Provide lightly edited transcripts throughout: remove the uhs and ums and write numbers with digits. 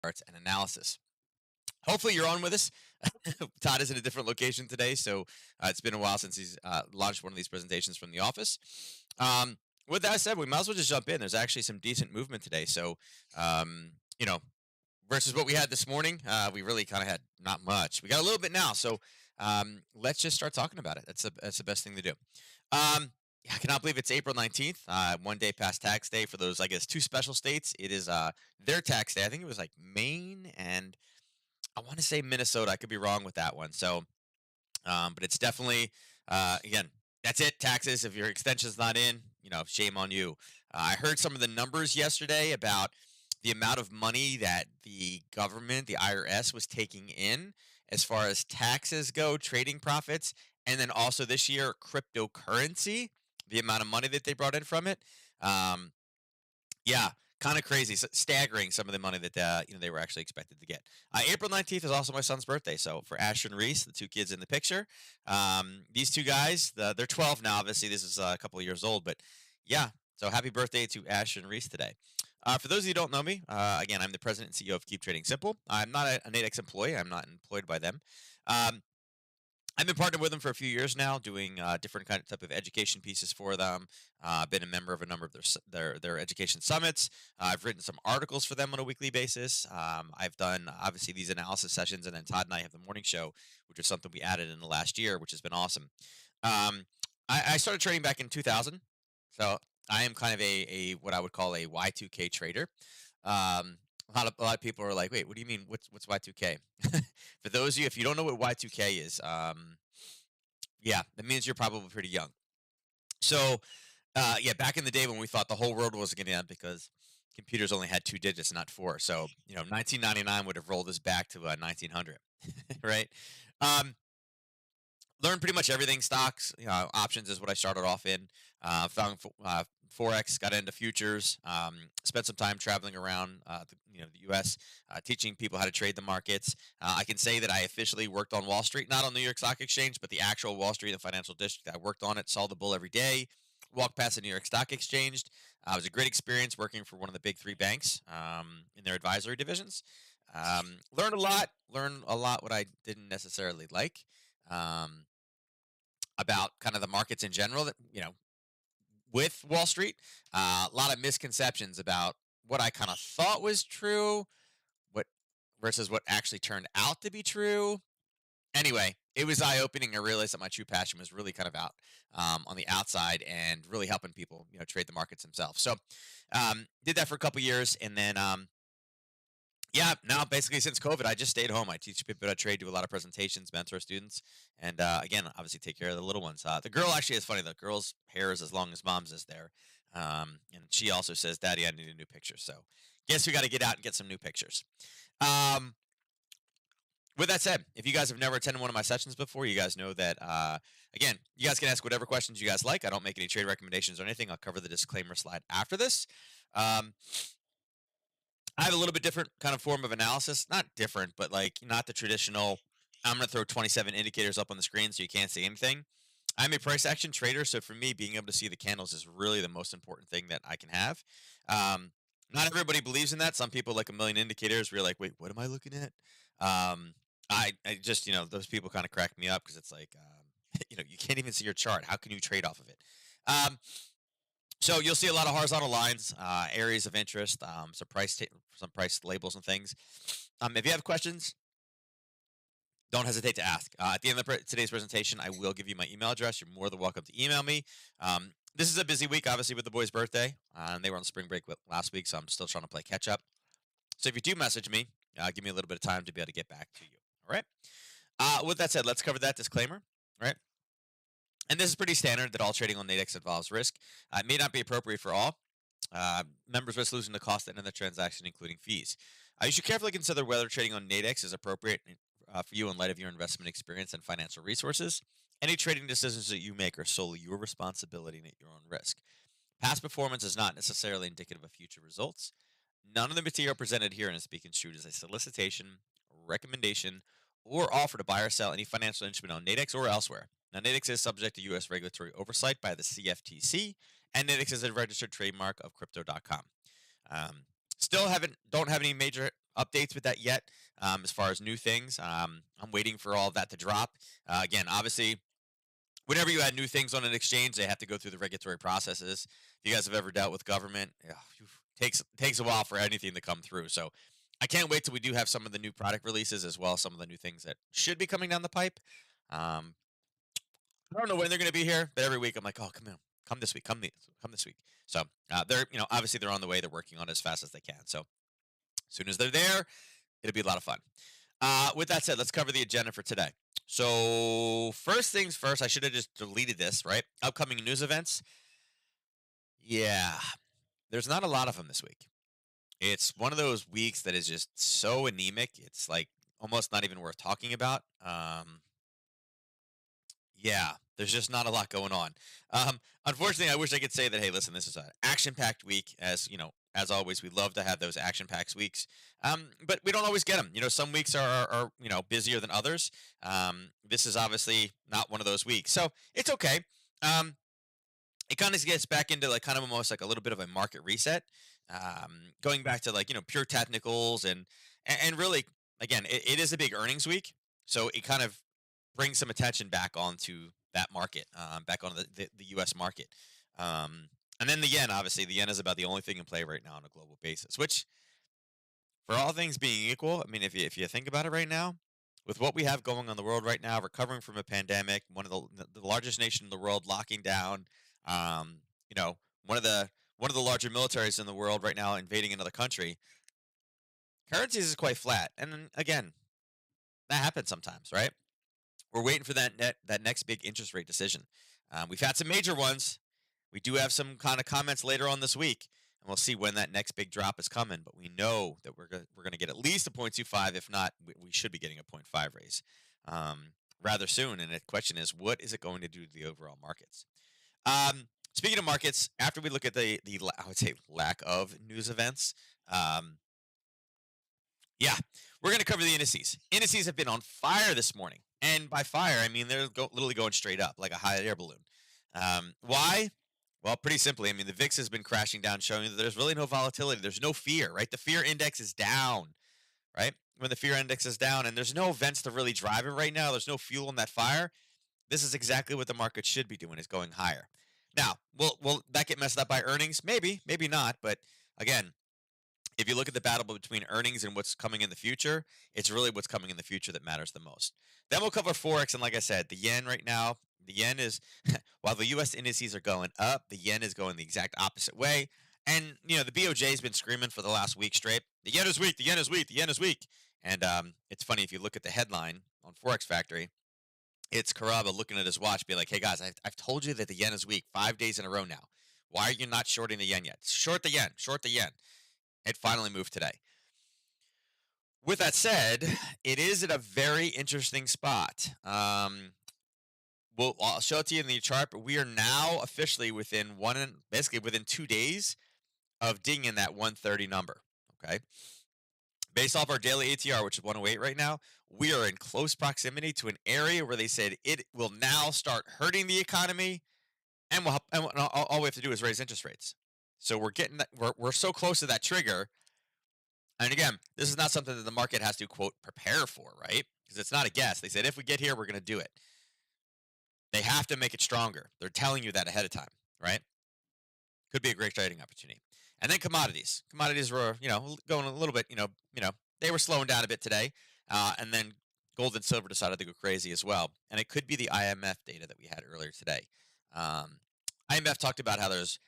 charts and analysis. Hopefully you're on with us. Todd is in a different location today, so it's been a while since he's launched one of these presentations from the office. With that said, we might as well just jump in. There's actually some decent movement today, so um, you know, versus what we had this morning, we really kind of had not much. We got a little bit now, so let's just start talking about it. That's the best thing to do. Yeah, I cannot believe it's April 19th, one day past tax day for those, I guess, two special states. It is their tax day. I think it was like Maine and I want to say Minnesota. I could be wrong with that one. So, but it's definitely again, that's it. Taxes. If your extension's not in, shame on you. I heard some of the numbers yesterday about the amount of money that the government, the IRS, was taking in as far as taxes go, trading profits, and then also this year cryptocurrency, the amount of money that they brought in from it. Um, yeah, kind of crazy, staggering some of the money that they were actually expected to get. April 19th is also my son's birthday, so for Asher and Reese, the two kids in the picture, these two guys, they're 12 now. Obviously, this is a couple of years old, but yeah. So happy birthday to Asher and Reese today. For those of you who don't know me, again, I'm the president and CEO of Keep Trading Simple. I'm not a Nadex employee. I'm not employed by them. Um, I've been partnered with them for a few years now, doing different kind of type of education pieces for them. Been a member of a number of their education summits. I've written some articles for them on a weekly basis. I've done obviously these analysis sessions, and then Todd and I have the morning show, which is something we added in the last year, which has been awesome. Um, I started trading back in 2000, so I am kind of a what I would call a Y2K trader. A lot of people are like, "Wait, what do you mean? What's Y2K?" For those of you, if you don't know what Y2K is, yeah, that means you're probably pretty young. So, yeah, back in the day when we thought the whole world was going to end because computers only had two digits, not four. So, 1999 would have rolled us back to 1900, right? Um, Learned pretty much everything stocks, options is what I started off in. Found forex, got into futures. Spent some time traveling around the U.S. Teaching people how to trade the markets. I can say that I officially worked on Wall Street, not on the New York Stock Exchange, but the actual Wall Street, the financial district. I worked on it, saw the bull every day. Walked past the New York Stock Exchange. It was a great experience working for one of the big three banks in their advisory divisions. Learned a lot. Learned a lot what I didn't necessarily like. Um, about kind of the markets in general that with Wall Street. A lot of misconceptions about what I kind of thought was true, what versus what actually turned out to be true. Anyway, it was eye opening. I realized that my true passion was really kind of out on the outside and really helping people, trade the markets themselves. So, did that for a couple years, and then yeah, now basically since COVID, I just stayed home. I teach people how to trade, do a lot of presentations, mentor students, and again, obviously take care of the little ones. The girl actually is funny. The girl's hair is as long as mom's is there, and she also says, "Daddy, I need a new picture." So, guess we got to get out and get some new pictures. Um, with that said, if you guys have never attended one of my sessions before, you guys know that again, you guys can ask whatever questions you guys like. I don't make any trade recommendations or anything. I'll cover the disclaimer slide after this. Um, I have a little bit different kind of form of analysis. Not different, but like not the traditional. I'm going to throw 27 indicators up on the screen so you can't see anything. I'm a price action trader, so for me, being able to see the candles is really the most important thing that I can have. Um, Not everybody believes in that. Some people like a million indicators. We're like, wait, what am I looking at? I just those people kind of crack me up because it's like you can't even see your chart. How can you trade off of it? Um, so you'll see a lot of horizontal lines, areas of interest, some price labels and things. If you have questions, don't hesitate to ask. At the end of today's presentation, I will give you my email address. You're more than welcome to email me. This is a busy week, obviously, with the boys' birthday. And they were on spring break last week, so I'm still trying to play catch up. So if you do message me, give me a little bit of time to be able to get back to you. All right. With that said, let's cover that disclaimer. All right. And this is pretty standard that all trading on Nadex involves risk. It may not be appropriate for all. Members risk losing the cost at the end of the transaction, including fees. You should carefully consider whether trading on Nadex is appropriate for you in light of your investment experience and financial resources. Any trading decisions that you make are solely your responsibility and at your own risk. Past performance is not necessarily indicative of future results. None of the material presented here is being construed as a solicitation, recommendation, or offer to buy or sell any financial instrument on Nadex or elsewhere. Now, Nadex is subject to U.S. regulatory oversight by the CFTC, and Nadex is a registered trademark of Crypto.com. Still don't have any major updates with that yet. As far as new things, I'm waiting for all of that to drop. Again, obviously, whenever you add new things on an exchange, they have to go through the regulatory processes. If you guys have ever dealt with government, takes a while for anything to come through. So I can't wait till we do have some of the new product releases as well as some of the new things that should be coming down the pipe. Um, I don't know when they're going to be here, but every week I'm like, oh, come on, come this week, come this week. So they're, obviously they're on the way. They're working on it as fast as they can. So as soon as they're there, it'll be a lot of fun. With that said, let's cover the agenda for today. So first things first, I should have just deleted this, right? Upcoming news events. Yeah, there's not a lot of them this week. It's one of those weeks that is just so anemic. It's like almost not even worth talking about. Yeah, there's just not a lot going on. Unfortunately, I wish I could say that, hey, listen, this is an action-packed week. As always, we love to have those action-packed weeks. But we don't always get them. Some weeks are busier than others. This is obviously not one of those weeks, so it's okay. Um, it kind of gets back into like kind of almost like a little bit of a market reset, going back to like pure technicals and really again it is a big earnings week, so it kind of brings some attention back onto that market, back on the U.S. market. And then the yen, obviously, the yen is about the only thing in play right now on a global basis. Which, for all things being equal, I mean, if you think about it right now, with what we have going on in the world right now, recovering from a pandemic, one of the largest nation in the world locking down, um, you know, one of the larger militaries in the world right now invading another country, currencies is quite flat. And then, again, that happens sometimes, right? We're waiting for that next big interest rate decision. We've had some major ones. We do have some kind of comments later on this week, and we'll see when that next big drop is coming. But we know that we're going to get at least a 0.25. If not, we should be getting a 0.5 raise rather soon. And the question is, what is it going to do to the overall markets? Speaking of markets, after we look at the I would say lack of news events, um, yeah, we're going to cover the indices. Indices have been on fire this morning. And by fire, I mean they're literally going straight up like a hot air balloon. Why? Well, pretty simply, I mean, the VIX has been crashing down, showing that there's really no volatility. There's no fear, right? The fear index is down, right? When the fear index is down and there's no events to really drive it right now, there's no fuel in that fire. This is exactly what the market should be doing, is going higher. Now, will that get messed up by earnings? Maybe, maybe not. But again, if you look at the battle between earnings and what's coming in the future, it's really what's coming in the future that matters the most. Then we'll cover forex, and like I said, the yen right now, the yen is while the U.S. indices are going up, the yen is going the exact opposite way. And the BOJ has been screaming for the last week straight, the yen is weak, the yen is weak, the yen is weak. And it's funny if you look at the headline on Forex Factory, it's Karaba looking at his watch, being like, "Hey guys, I've told you that the yen is weak 5 days in a row now. Why are you not shorting the yen yet? Short the yen, short the yen." It finally moved today. With that said, it is at a very interesting spot. I'll show it to you in the chart, but we are now officially basically within 2 days of digging in that 130 number. Okay. Based off our daily ATR, which is 108 right now, we are in close proximity to an area where they said it will now start hurting the economy, and all we have to do is raise interest rates. So we're getting that, we're so close to that trigger. And again, this is not something that the market has to, quote, prepare for, right? Because it's not a guess. They said, if we get here, we're going to do it. They have to make it stronger. They're telling you that ahead of time, right? Could be a great trading opportunity. And then commodities. Commodities were, going a little bit, they were slowing down a bit today. And then gold and silver decided to go crazy as well. And it could be the IMF data that we had earlier today. IMF talked about how there's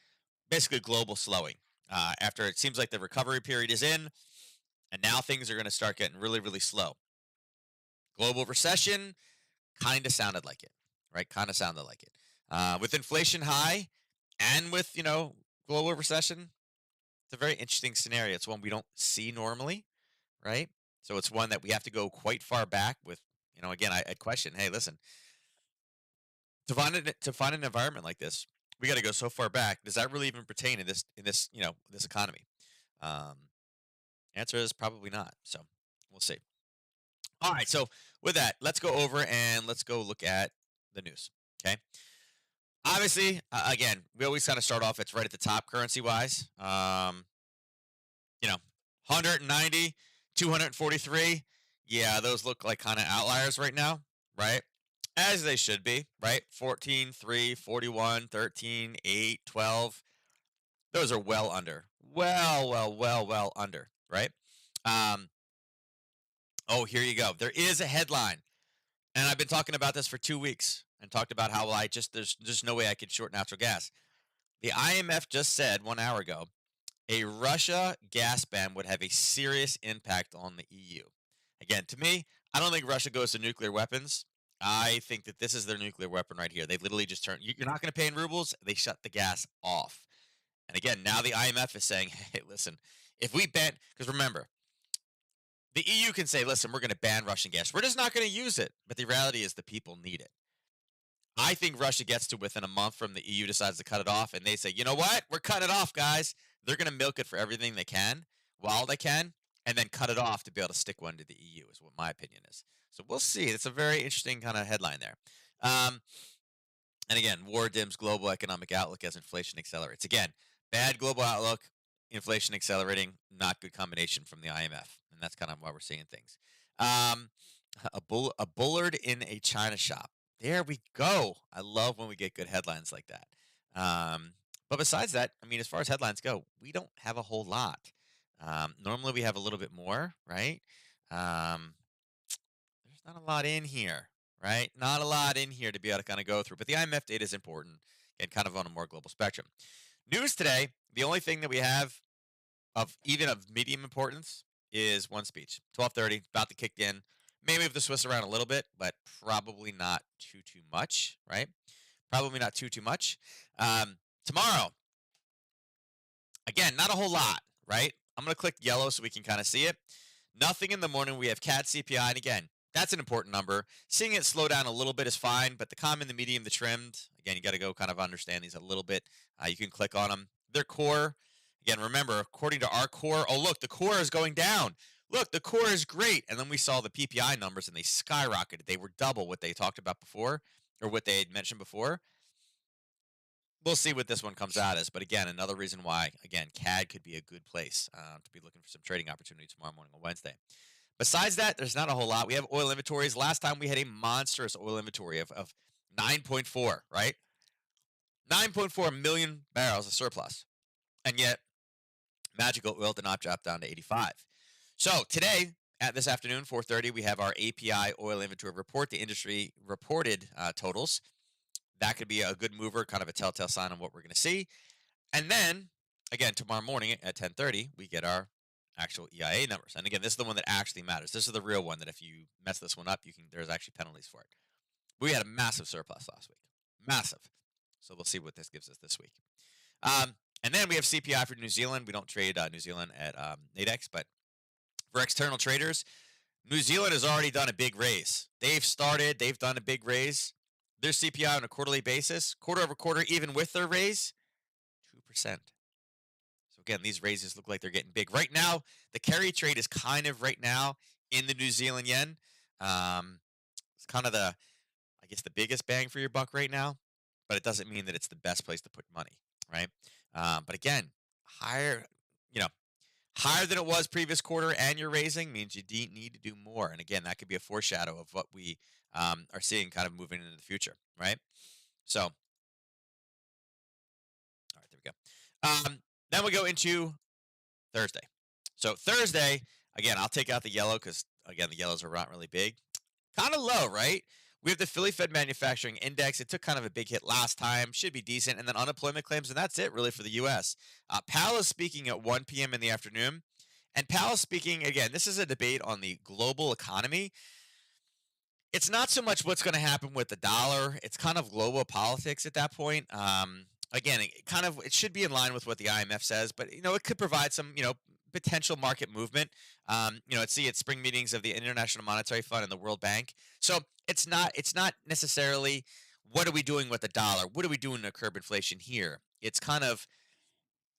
basically global slowing. After it seems like the recovery period is in, and now things are going to start getting really, really slow. Global recession kind of sounded like it, right? Kind of sounded like it. With inflation high and with, global recession, it's a very interesting scenario. It's one we don't see normally, right? So it's one that we have to go quite far back with, again, I question, hey, listen, to find an environment like this, we got to go so far back. Does that really even pertain in this, this economy? Answer is probably not. So we'll see. All right. So with that, let's go over and let's go look at the news. Okay. Obviously, again, we always kind of start off. It's right at the top currency wise. 190 243. Yeah, those look like kind of outliers right now, right? As they should be, right? 14, 3, 41, 13, 8, 12. Those are well under. Well under, right? Um, oh, here you go. There is a headline. And I've been talking about this for 2 weeks and talked about how there's just no way I could short natural gas. The IMF just said 1 hour ago a Russia gas ban would have a serious impact on the EU. Again, to me, I don't think Russia goes to nuclear weapons. I think that this is their nuclear weapon right here. They literally just turn, you're not going to pay in rubles. They shut the gas off. And again, now the IMF is saying, hey, listen, if we ban, because remember, the EU can say, listen, we're going to ban Russian gas. We're just not going to use it. But the reality is the people need it. I think Russia gets to within a month from the EU decides to cut it off, and they say, you know what? We're cutting it off, guys. They're going to milk it for everything they can while they can, and then cut it off to be able to stick one to the EU, is what my opinion is. So we'll see. It's a very interesting kind of headline there. And again, war dims global economic outlook as inflation accelerates. Again, bad global outlook, inflation accelerating, not good combination from the IMF. And that's kind of why we're seeing things. A bullard in a China shop. There we go. I love when we get good headlines like that. But besides that, I mean, as far as headlines go, we don't have a whole lot. Normally we have a little bit more, right? There's not a lot in here, right? Not a lot in here to be able to kind of go through. But the IMF data is important and kind of on a more global spectrum. News today, the only thing that we have of even of medium importance is one speech. 12:30, about to kick in. Maybe if the Swiss around a little bit, but probably not too much, right? Probably not too much. Tomorrow, again, not a whole lot, right? I'm going to click yellow so we can kind of see it. Nothing in the morning. We have CAD CPI, and again, that's an important number. Seeing it slow down a little bit is fine, but the common, the medium, the trimmed, again, you got to go kind of understand these a little bit. You can click on them. Their core, again, remember, according to our core, oh, look, the core is going down. Look, the core is great. And then we saw the PPI numbers, and they skyrocketed. They were double what they talked about before, or what they had mentioned before. We'll see what this one comes out as. But again, another reason why, again, CAD could be a good place to be looking for some trading opportunity tomorrow morning on Wednesday. Besides that, there's not a whole lot. We have oil inventories. Last time we had a monstrous oil inventory of 9.4, right? 9.4 million barrels of surplus. And yet, magical oil did not drop down to 85. So today, at this afternoon, 4:30, we have our API oil inventory report, the industry reported totals. That could be a good mover, kind of a telltale sign on what we're going to see. And then, again, tomorrow morning at 10:30, we get our actual EIA numbers. And again, this is the one that actually matters. This is the real one that if you mess this one up, there's actually penalties for it. We had a massive surplus last week. Massive. So we'll see what this gives us this week. And then we have CPI for New Zealand. We don't trade New Zealand at Nadex, but for external traders, New Zealand has already done a big raise. They've done a big raise. Their CPI on a quarterly basis, quarter over quarter, even with their raise, 2%. So again, these raises look like they're getting big. Right now, the carry trade is kind of right now in the New Zealand yen. It's kind of the biggest bang for your buck right now, but it doesn't mean that it's the best place to put money, right? But again, higher, higher than it was previous quarter, and you're raising means you need to do more. And again, that could be a foreshadow of what we are seeing kind of moving into the future, right? So, all right, there we go. Then we go into Thursday. So Thursday, again, I'll take out the yellow because, again, the yellows are not really big. Kind of low, right? We have the Philly Fed Manufacturing Index. It took kind of a big hit last time. Should be decent. And then unemployment claims, and that's it really for the U.S. Powell is speaking at 1 p.m. in the afternoon. And Powell speaking, again, this is a debate on the global economy. It's not so much what's going to happen with the dollar. It's kind of global politics at that point. Again, it should be in line with what the IMF says, but, it could provide some, potential market movement. At spring meetings of the International Monetary Fund and the World Bank. So it's not necessarily what are we doing with the dollar? What are we doing to curb inflation here? It's kind of,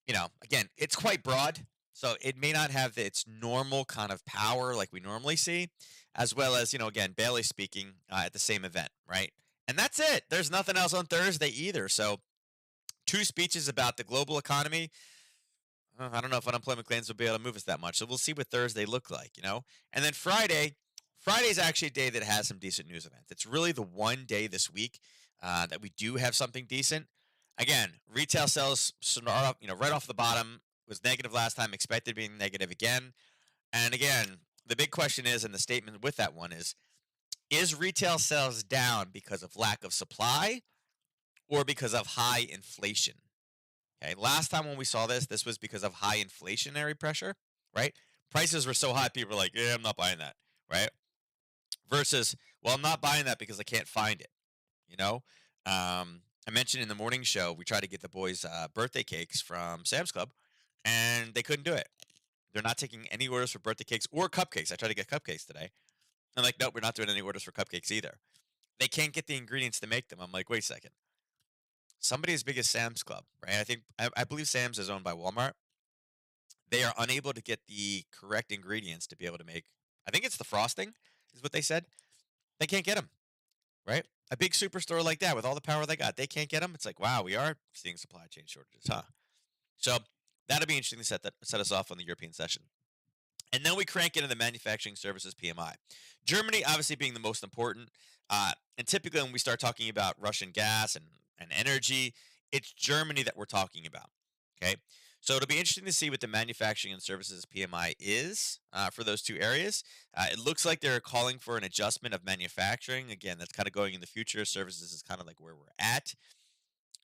again, it's quite broad. So it may not have its normal kind of power like we normally see, as well as, again, Bailey speaking at the same event, right? And that's it. There's nothing else on Thursday either. So 2 speeches about the global economy. I don't know if unemployment claims will be able to move us that much. So we'll see what Thursday look like, you know? And then Friday's actually a day that has some decent news events. It's really the one day this week that we do have something decent. Again, retail sales start off, right off the bottom was negative last time, expected being negative again. And again, the big question is, and the statement with that one is retail sales down because of lack of supply or because of high inflation? Okay, last time when we saw this was because of high inflationary pressure, right? Prices were so high, people were like, "Yeah, I'm not buying that," right? Versus, "Well, I'm not buying that because I can't find it." You know, I mentioned in the morning show we tried to get the boys birthday cakes from Sam's Club, and they couldn't do it. They're not taking any orders for birthday cakes or cupcakes. I tried to get cupcakes today. I'm like, nope, we're not doing any orders for cupcakes either. They can't get the ingredients to make them. I'm like, wait a second. Somebody as big as Sam's Club, right? I believe Sam's is owned by Walmart. They are unable to get the correct ingredients to be able to make. I think it's the frosting, is what they said. They can't get them, right? A big superstore like that with all the power they got, they can't get them. It's like, wow, we are seeing supply chain shortages, huh? So that'll be interesting to set us off on the European session. And then we crank into the manufacturing services PMI. Germany, obviously, being the most important. And typically, when we start talking about Russian gas and energy, it's Germany that we're talking about. Okay. So it'll be interesting to see what the manufacturing and services PMI is for those two areas. It looks like they're calling for an adjustment of manufacturing. Again, that's kind of going in the future. Services is kind of like where we're at.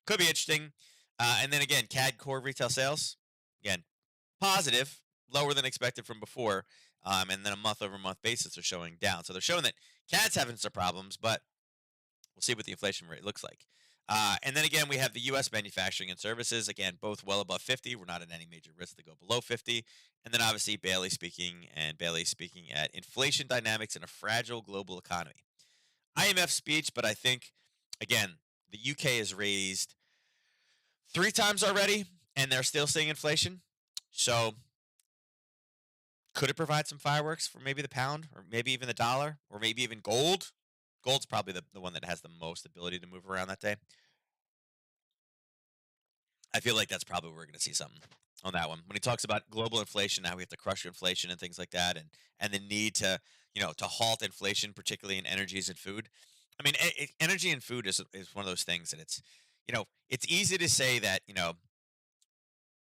Could be interesting. And then again, CAD core retail sales. Again, positive, lower than expected from before. And then a month over month basis are showing down. So they're showing that CAD's having some problems, but we'll see what the inflation rate looks like. And then again, we have the U.S. manufacturing and services. Again, both well above 50. We're not at any major risk to go below 50. And then obviously Bailey speaking at inflation dynamics in a fragile global economy. IMF speech, but I think, again, the UK has raised 3 times already, and they're still seeing inflation. So could it provide some fireworks for maybe the pound or maybe even the dollar or maybe even gold? Gold's probably the one that has the most ability to move around that day. I feel like that's probably where we're going to see something on that one. When he talks about global inflation, how we have to crush inflation and things like that, and the need to to halt inflation, particularly in energies and food. I mean, energy and food is one of those things that it's easy to say that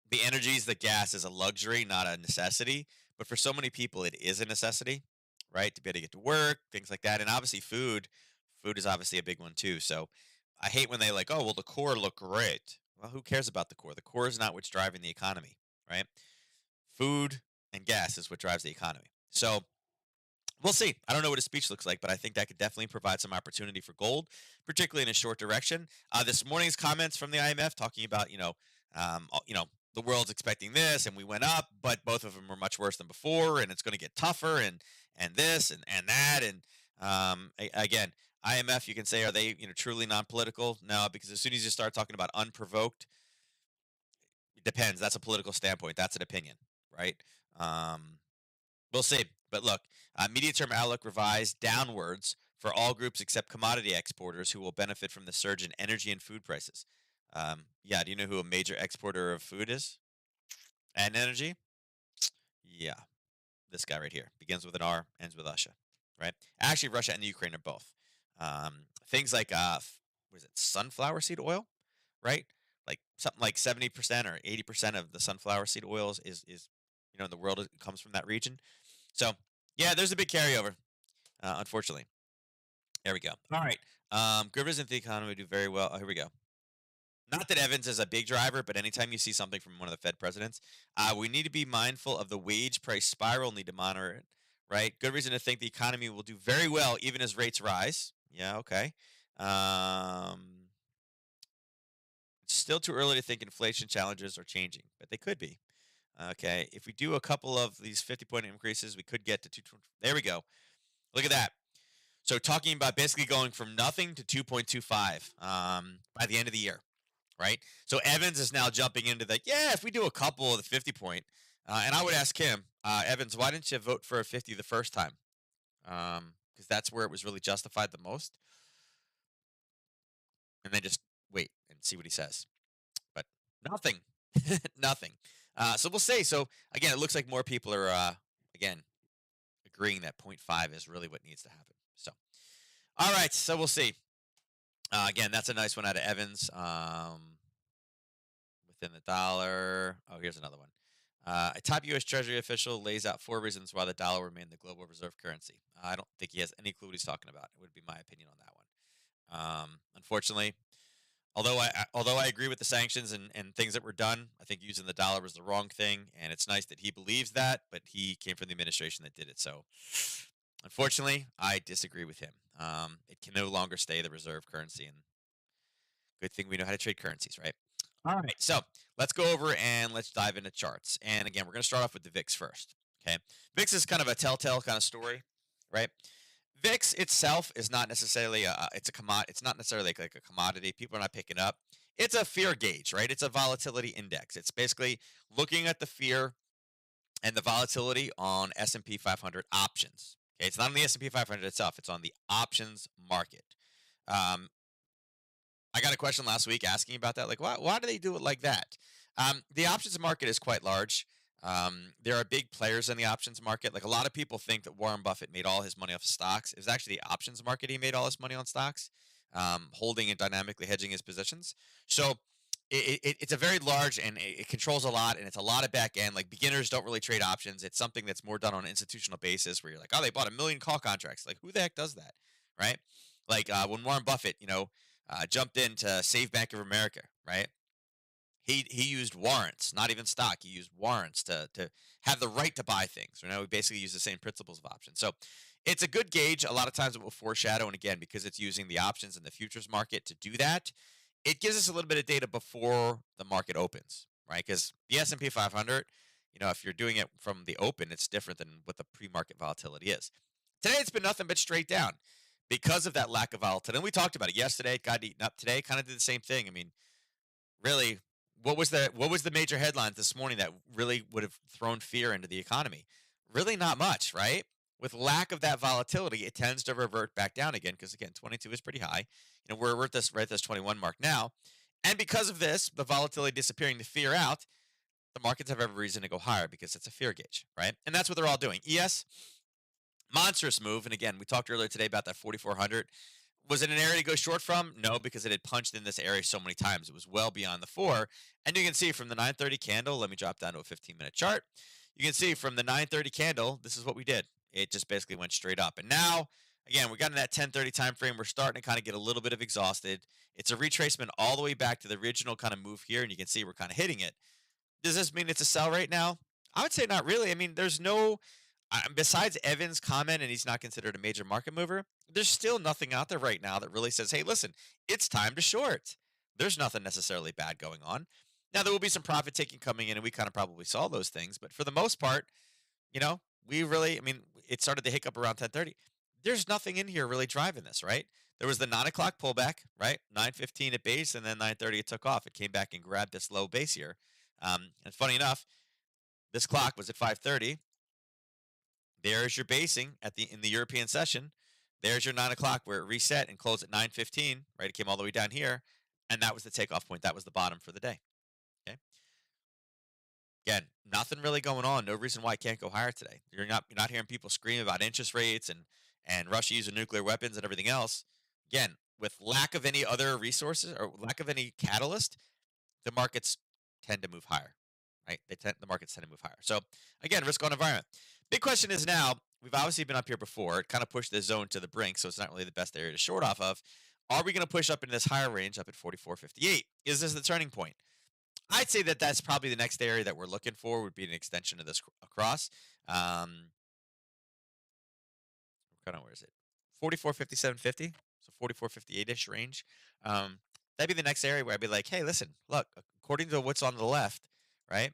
the energies, the gas is a luxury, not a necessity. But for so many people, it is a necessity, right? To be able to get to work, things like that. And obviously, food is obviously a big one too. So I hate when they like, oh, well, the core look great. Well, who cares about the core? The core is not what's driving the economy, right? Food and gas is what drives the economy. So we'll see. I don't know what his speech looks like, but I think that could definitely provide some opportunity for gold, particularly in a short direction. This morning's comments from the IMF talking about, the world's expecting this, and we went up, but both of them were much worse than before, and it's going to get tougher, and this and that, and again, IMF, you can say, are they truly non-political? No, because as soon as you start talking about unprovoked, it depends. That's a political standpoint. That's an opinion, right? Um, We'll see. But look, medium term outlook revised downwards for all groups except commodity exporters who will benefit from the surge in energy and food prices. Yeah, do you know who a major exporter of food is and energy? Yeah, this guy right here begins with an R, ends with Russia, right? Actually, Russia and Ukraine are both. Things like what is it, sunflower seed oil, right? Like something like 70% or 80% of the sunflower seed oils is in the world, it comes from that region. So, yeah, there's a big carryover, unfortunately. There we go. All right. Grivers into the economy do very well. Oh, here we go. Not that Evans is a big driver, but anytime you see something from one of the Fed presidents, we need to be mindful of the wage price spiral, need to monitor it, right? Good reason to think the economy will do very well even as rates rise. Yeah, okay. It's still too early to think inflation challenges are changing, but they could be. Okay, if we do a couple of these 50-point increases, we could get to 220. There we go. Look at that. So talking about basically going from nothing to 2.25 by the end of the year, right? So Evans is now jumping into the, yeah, if we do a couple of the 50-point, and I would ask him, Evans, why didn't you vote for a 50 the first time? Because that's where it was really justified the most. And then just wait and see what he says. But nothing, nothing. So we'll see. So again, it looks like more people are again agreeing that point 0.5 is really what needs to happen. So all right, so we'll see. Again, that's a nice one out of Evans. Within the dollar. Oh, here's another one. A top U.S. Treasury official lays out 4 reasons why the dollar remained the global reserve currency. I don't think he has any clue what he's talking about. It would be my opinion on that one. Unfortunately, although I agree with the sanctions and things that were done, I think using the dollar was the wrong thing, and it's nice that he believes that, but he came from the administration that did it. So, unfortunately, I disagree with him. It can no longer stay the reserve currency, and good thing we know how to trade currencies, right? All right, so let's go over and let's dive into charts. And again, we're going to start off with the VIX first. Okay, VIX is kind of a telltale kind of story, right? VIX itself is not necessarily it's a commodity. It's not necessarily like a commodity. People are not picking up. It's a fear gauge, right? It's a volatility index. It's basically looking at the fear and the volatility on S&P 500 options. Okay, it's not on the S&P 500 itself. It's on the options market. Um, I got a question last week asking about that. Like, why do they do it like that? The options market is quite large. There are big players in the options market. Like a lot of people think that Warren Buffett made all his money off of stocks. It was actually the options market he made all his money on stocks, holding and dynamically hedging his positions. So it's a very large and it controls a lot, and it's a lot of back end. Like beginners don't really trade options. It's something that's more done on an institutional basis where you're like, oh, they bought 1 million call contracts. Like who the heck does that, right? Like when Warren Buffett, jumped in to save Bank of America, right? He used warrants, not even stock. He used warrants to have the right to buy things. We basically use the same principles of options. So it's a good gauge. A lot of times it will foreshadow, and again, because it's using the options in the futures market to do that, it gives us a little bit of data before the market opens, right? Because the S&P 500, if you're doing it from the open, it's different than what the pre-market volatility is. Today it's been nothing but straight down because of that lack of volatility. And we talked about it yesterday. It got eaten up today. Kind of did the same thing. I mean, really, what was the major headlines this morning that really would have thrown fear into the economy? Really, not much, right? With lack of that volatility, it tends to revert back down again because again, 22 is pretty high. We're at this 21 mark now, and because of this, the volatility disappearing, the fear out, the markets have every reason to go higher because it's a fear gauge, right? And that's what they're all doing. ES, monstrous move. And again, we talked earlier today about that 4,400. Was it an area to go short from? No, because it had punched in this area so many times. It was well beyond the 4. And you can see from the 930 candle, let me drop down to a 15-minute chart. You can see from the 930 candle, this is what we did. It just basically went straight up. And now, again, we got in that 1030 time frame. We're starting to kind of get a little bit of exhausted. It's a retracement all the way back to the original kind of move here, and you can see we're kind of hitting it. Does this mean it's a sell right now? I would say not really. I mean, there's no besides Evans' comment, and he's not considered a major market mover, there's still nothing out there right now that really says, hey, listen, it's time to short. There's nothing necessarily bad going on. Now, there will be some profit taking coming in, and we kind of probably saw those things. But for the most part, it started to hiccup around 10:30. There's nothing in here really driving this, right? There was the 9 o'clock pullback, right? 9:15 at base, and then 9:30 it took off. It came back and grabbed this low base here. And funny enough, this clock was at 5:30. There's your basing in the European session. There's your 9 o'clock where it reset and closed at 9:15. Right, it came all the way down here, and that was the takeoff point. That was the bottom for the day. Okay. Again, nothing really going on. No reason why it can't go higher today. You're not hearing people scream about interest rates and Russia using nuclear weapons and everything else. Again, with lack of any other resources or lack of any catalyst, the markets tend to move higher, right? The markets tend to move higher. So again, risk on environment. Big question is now, we've obviously been up here before. It kind of pushed this zone to the brink, so it's not really the best area to short off of. Are we going to push up into this higher range up at 44.58? Is this the turning point? I'd say that that's probably the next area that we're looking for would be an extension of this across. Where is it? 44.57.50, so 44.58-ish range. That'd be the next area where I'd be like, hey, listen, look, according to what's on the left, right,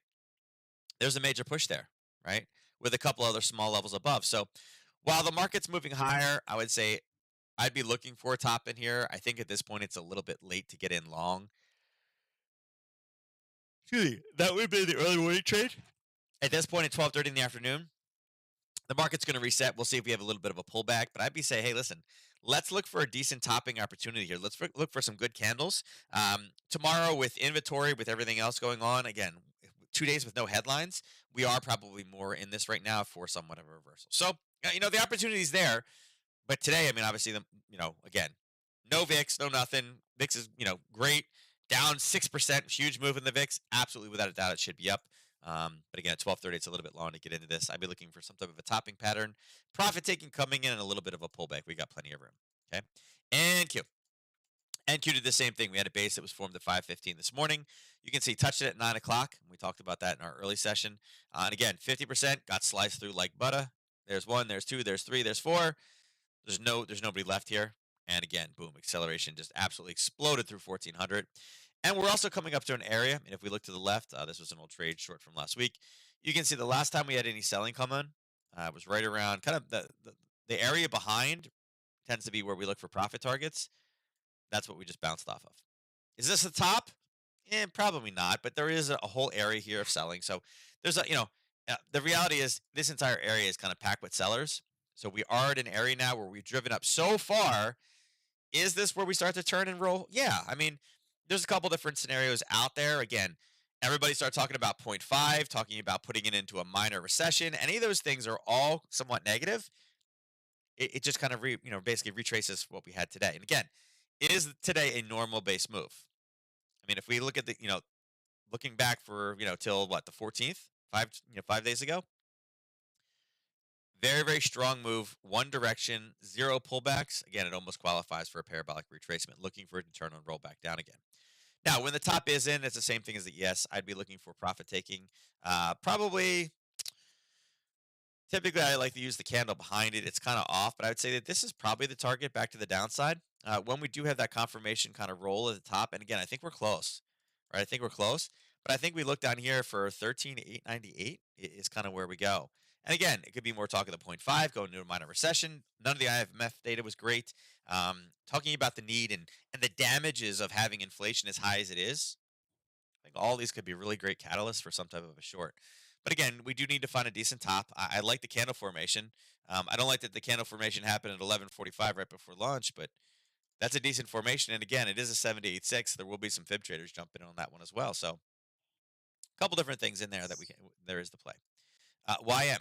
there's a major push there, right, with a couple other small levels above. So while the market's moving higher, I would say I'd be looking for a top in here. I think at this point it's a little bit late to get in long. Excuse me, that would be the early morning trade. At this point at 12:30 in the afternoon, the market's going to reset. We'll see if we have a little bit of a pullback. But I'd be saying, hey, listen, let's look for a decent topping opportunity here. Let's look for some good candles. Tomorrow with inventory, with everything else going on, again, 2 days with no headlines, we are probably more in this right now for somewhat of a reversal. So, the opportunity is there. But today, I mean, obviously, again, no VIX, no nothing. VIX is, great. Down 6%, huge move in the VIX. Absolutely, without a doubt, it should be up. But again, at 12:30, it's a little bit long to get into this. I'd be looking for some type of a topping pattern, profit taking coming in, and a little bit of a pullback. We got plenty of room. Okay, and Q. And Q did the same thing. We had a base that was formed at 5:15 this morning. You can see touched it at 9 o'clock. We talked about that in our early session. And again, 50% got sliced through like butter. There's one, there's two, there's three, there's four. There's nobody left here. And again, boom, acceleration just absolutely exploded through 1400. And we're also coming up to an area. And if we look to the left, this was an old trade short from last week. You can see the last time we had any selling come in was right around kind of the area behind tends to be where we look for profit targets. That's what we just bounced off of. Is this the top? Probably not, but there is a whole area here of selling. So there's the reality is this entire area is kind of packed with sellers. So we are at an area now where we've driven up so far. Is this where we start to turn and roll? Yeah. I mean, there's a couple different scenarios out there. Again, everybody started talking about 0.5, talking about putting it into a minor recession. Any of those things are all somewhat negative. It just kind of basically retraces what we had today. And again, it is today a normal base move. I mean, if we look at looking back for till what, the 14th, 5 days ago, very, very strong move, one direction, zero pullbacks. Again, it almost qualifies for a parabolic retracement, looking for it to turn and roll back down again. Now, when the top is in, it's the same thing as the yes. I'd be looking for profit taking. Probably, typically, I like to use the candle behind it. It's kind of off, but I would say that this is probably the target back to the downside. When we do have that confirmation kind of roll at the top, and again, I think we're close, right? I think we're close, but I think we look down here for 13,898 is kind of where we go. And again, it could be more talk of the 0.5 going into a minor recession. None of the IMF data was great. Talking about the need and the damages of having inflation as high as it is. I think all these could be really great catalysts for some type of a short. But again, we do need to find a decent top. I like the candle formation. I don't like that the candle formation happened at 11:45 right before lunch, but that's a decent formation. And again, it is a 7-8-6. There will be some fib traders jumping in on that one as well. So a couple different things in there that there is the play. YM,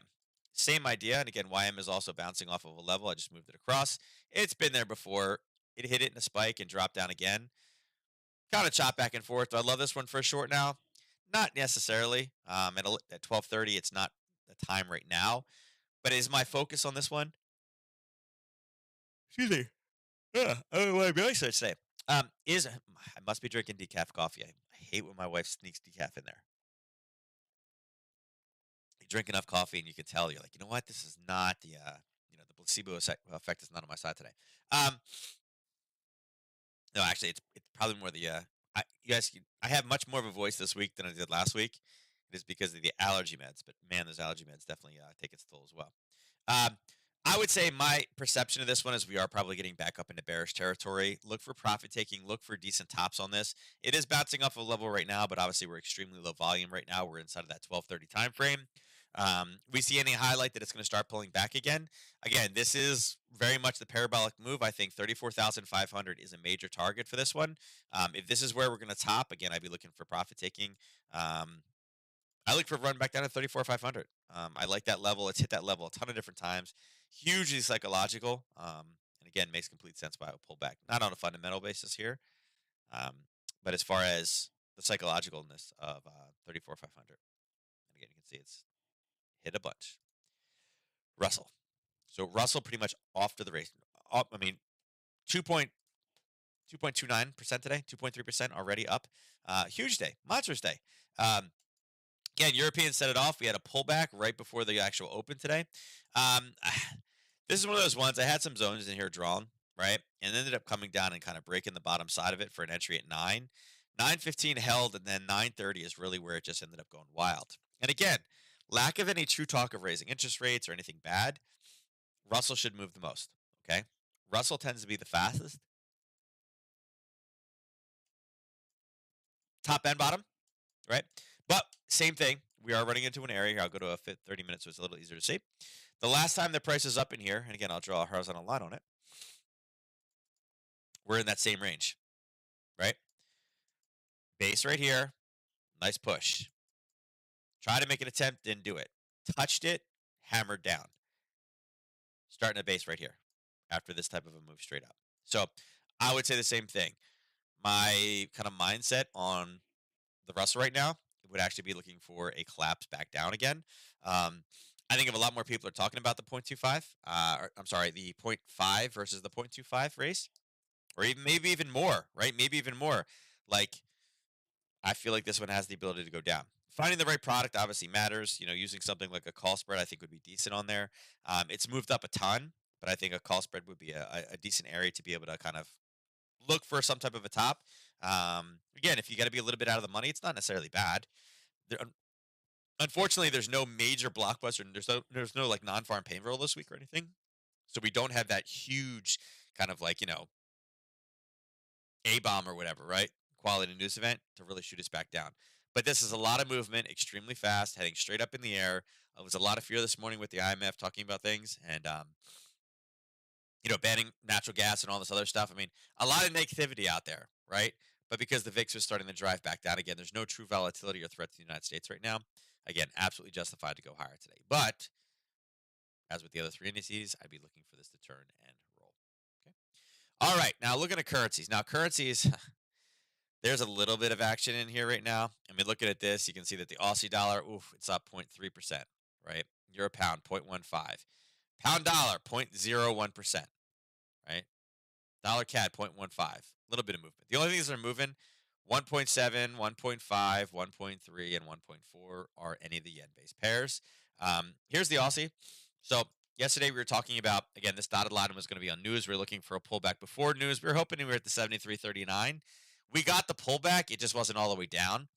same idea. And again, YM is also bouncing off of a level. I just moved it across. It's been there before. It hit it in a spike and dropped down again. Kind of chop back and forth. Do I love this one for a short now? Not necessarily. At 12:30, it's not the time right now. But is my focus on this one? Excuse me. Oh, what I really should say. I must be drinking decaf coffee. I hate when my wife sneaks decaf in there. You drink enough coffee and you can tell you're like, you know what? This is not the placebo effect is not on my side today. No, actually, it's probably more the I have much more of a voice this week than I did last week. It is because of the allergy meds, but man, those allergy meds definitely take its toll as well. Um, I would say my perception of this one is we are probably getting back up into bearish territory. Look for profit taking. Look for decent tops on this. It is bouncing off a level right now, but obviously we're extremely low volume right now. We're inside of that 12:30 time frame. We see any highlight that it's going to start pulling back again. Again, this is very much the parabolic move. I think 34,500 is a major target for this one. If this is where we're going to top, again, I'd be looking for profit taking. I look for a run back down to 34,500. I like that level. It's hit that level a ton of different times. Hugely psychological. And again, makes complete sense why I would pull back. Not on a fundamental basis here, but as far as the psychologicalness of 34,500. And again, you can see it's hit a bunch. Russell. So Russell pretty much off to the race. I mean, 2.29% today, 2.3% already up. Huge day, monstrous day. Again, Europeans set it off. We had a pullback right before the actual open today. This is one of those ones. I had some zones in here drawn, right? And ended up coming down and kind of breaking the bottom side of it for an entry at 9. 9:15 held, and then 9:30 is really where it just ended up going wild. And again, lack of any true talk of raising interest rates or anything bad, Russell should move the most, okay? Russell tends to be the fastest. Top and bottom, right? But same thing. We are running into an area here. I'll go to a 30 minutes so it's a little easier to see. The last time the price is up in here, and again, I'll draw a horizontal line on it, we're in that same range, right? Base right here, nice push. Try to make an attempt, didn't do it. Touched it, hammered down. Starting a base right here after this type of a move straight up. So I would say the same thing. My kind of mindset on the Russell right now would actually be looking for a collapse back down again. Um, I think if a lot more people are talking about the 0.25, or, I'm sorry, the point 0.5 versus the 0.25 race, or even maybe even more, right? Maybe even more. Like I feel like this one has the ability to go down. Finding the right product obviously matters. Using something like a call spread, I think would be decent on there. It's moved up a ton, but I think a call spread would be a decent area to be able to kind of look for some type of a top. Again, if you got to be a little bit out of the money, it's not necessarily bad. There, unfortunately, there's no major blockbuster, and there's no like non-farm payroll this week or anything, so we don't have that huge kind of like a bomb or whatever, right? Quality news event to really shoot us back down. But this is a lot of movement, extremely fast, heading straight up in the air. There was a lot of fear this morning with the IMF talking about things and banning natural gas and all this other stuff. I mean, a lot of negativity out there, right? But because the VIX was starting to drive back down again, there's no true volatility or threat to the United States right now. Again, absolutely justified to go higher today. But as with the other three indices, I'd be looking for this to turn and roll. Okay. All right. Now looking at currencies. Now currencies, there's a little bit of action in here right now. I mean, looking at this, you can see that the Aussie dollar, oof, it's up 0.3%, right? Euro pound, 0.15. Pound dollar, 0.01%, right? Dollar CAD 0.15. A little bit of movement. The only things that are moving 1.7, 1.5, 1.3, and 1.4 are any of the yen based pairs. Here's the Aussie. So yesterday we were talking about, again, this dotted line was going to be on news. We were looking for a pullback before news. We were hoping we were at the 73.39. We got the pullback. It just wasn't all the way down.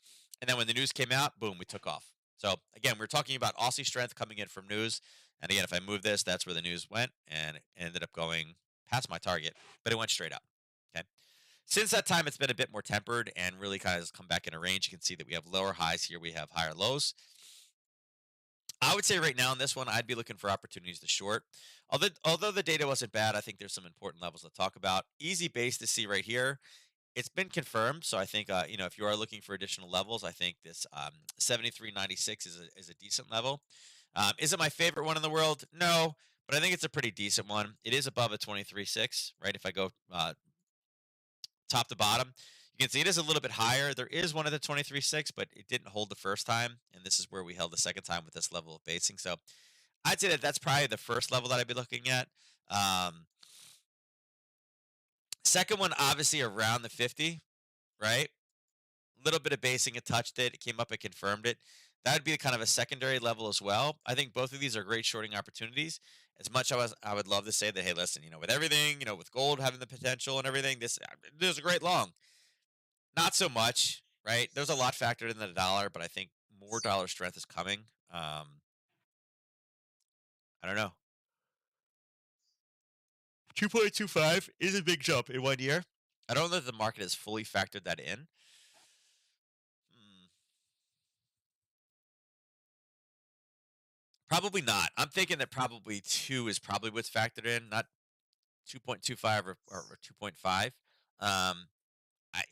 And then when the news came out, boom, we took off. So again, we're talking about Aussie strength coming in from news. And again, if I move this, that's where the news went, and it ended up going past my target, but it went straight up. Okay. Since that time, it's been a bit more tempered and really kind of has come back in a range. You can see that we have lower highs here, we have higher lows. I would say right now in this one, I'd be looking for opportunities to short. Although the data wasn't bad, I think there's some important levels to talk about. Easy base to see right here. It's been confirmed, so I think if you are looking for additional levels, I think this 73.96 is a decent level. Is it my favorite one in the world? No, but I think it's a pretty decent one. It is above a 23.6, right? If I go top to bottom, you can see it is a little bit higher. There is one at the 23.6, but it didn't hold the first time, and this is where we held the second time with this level of basing. So I'd say that that's probably the first level that I'd be looking at. Second one, obviously around the 50, right? Little bit of basing, it touched it, it came up, it confirmed it. That would be kind of a secondary level as well. I think both of these are great shorting opportunities. As much as I would love to say that, hey, listen, with everything, with gold having the potential and everything, this is a great long. Not so much, right? There's a lot factored in the dollar, but I think more dollar strength is coming. I don't know. 2.25 is a big jump in 1 year. I don't know that the market has fully factored that in. Hmm. Probably not. I'm thinking that probably 2 is probably what's factored in, not 2.25 or 2.5. Um, I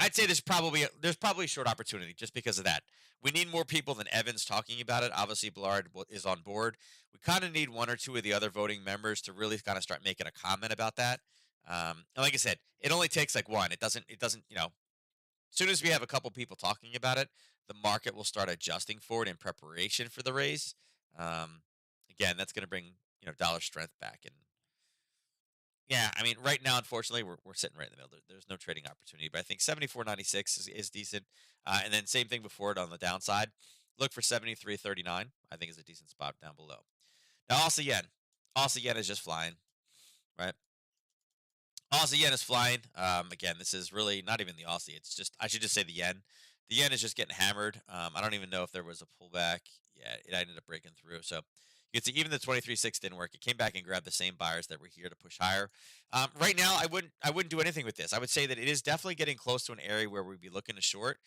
I'd say there's probably a short opportunity just because of that. We need more people than Evans talking about it. Obviously, Blard is on board. We kind of need one or two of the other voting members to really kind of start making a comment about that. And like I said, it only takes like one. It doesn't. It doesn't. As soon as we have a couple people talking about it, the market will start adjusting for it in preparation for the raise. Um, Again, that's going to bring dollar strength back. And yeah, I mean, right now, unfortunately, we're sitting right in the middle. There's no trading opportunity, but I think 74.96 is decent. And then same thing before it on the downside. Look for 73.39. I think is a decent spot down below. Now, Aussie yen is just flying, right? Aussie yen is flying. Again, this is really not even the Aussie. It's just I should just say the yen. The yen is just getting hammered. I don't even know if there was a pullback. Yeah, it ended up breaking through. So you can see even the 23.6 didn't work. It came back and grabbed the same buyers that were here to push higher. Right now, I wouldn't do anything with this. I would say that it is definitely getting close to an area where we'd be looking to short.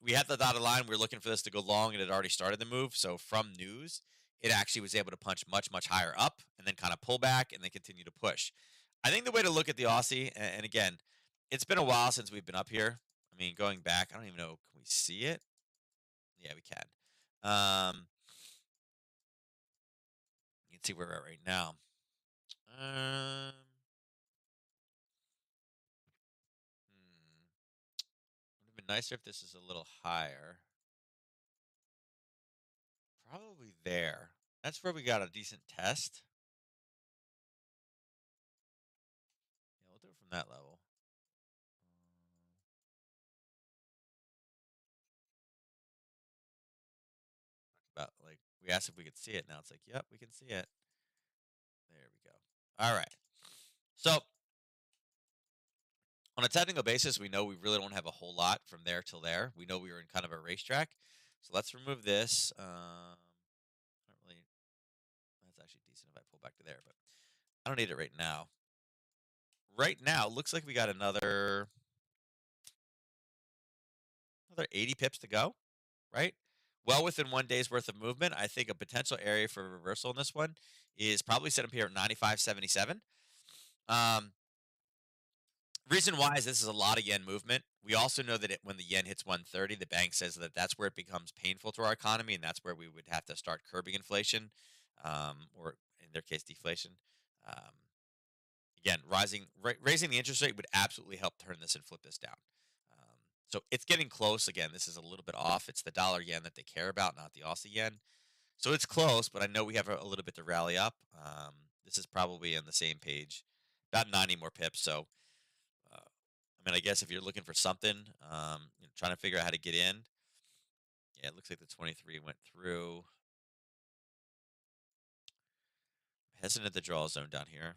We had the dotted line. We were looking for this to go long, and it already started the move. So from news, it actually was able to punch much much higher up and then kind of pull back and then continue to push. I think the way to look at the Aussie, and again, it's been a while since we've been up here. I mean, going back, I don't even know. Can we see it? Yeah, we can. Um, you can see where we're at right now. Would have been nicer if this is a little higher. Probably there. That's where we got a decent test. Yeah, we'll do it from that level. About like we asked if we could see it. Now it's like, yep, we can see it. There we go. All right. So on a technical basis, we know we really don't have a whole lot from there till there. We know we were in kind of a racetrack. So let's remove this. Not really. That's actually decent if I pull back to there, but I don't need it right now. Right now, looks like we got another 80 pips to go. Right. Well within 1 day's worth of movement. I think a potential area for reversal in this one is probably set up here at 95.77. Um, Reason why is this is a lot of yen movement. We also know that when the yen hits 130, the bank says that that's where it becomes painful to our economy, and that's where we would have to start curbing inflation, or in their case, deflation. Um, Again, raising the interest rate would absolutely help turn this and flip this down. So it's getting close. Again, this is a little bit off. It's the dollar yen that they care about, not the Aussie yen. So it's close, but I know we have a little bit to rally up. This is probably on the same page, about 90 more pips. So I mean, I guess if you're looking for something, trying to figure out how to get in, yeah, it looks like the 23 went through. Hesitant the draw zone down here.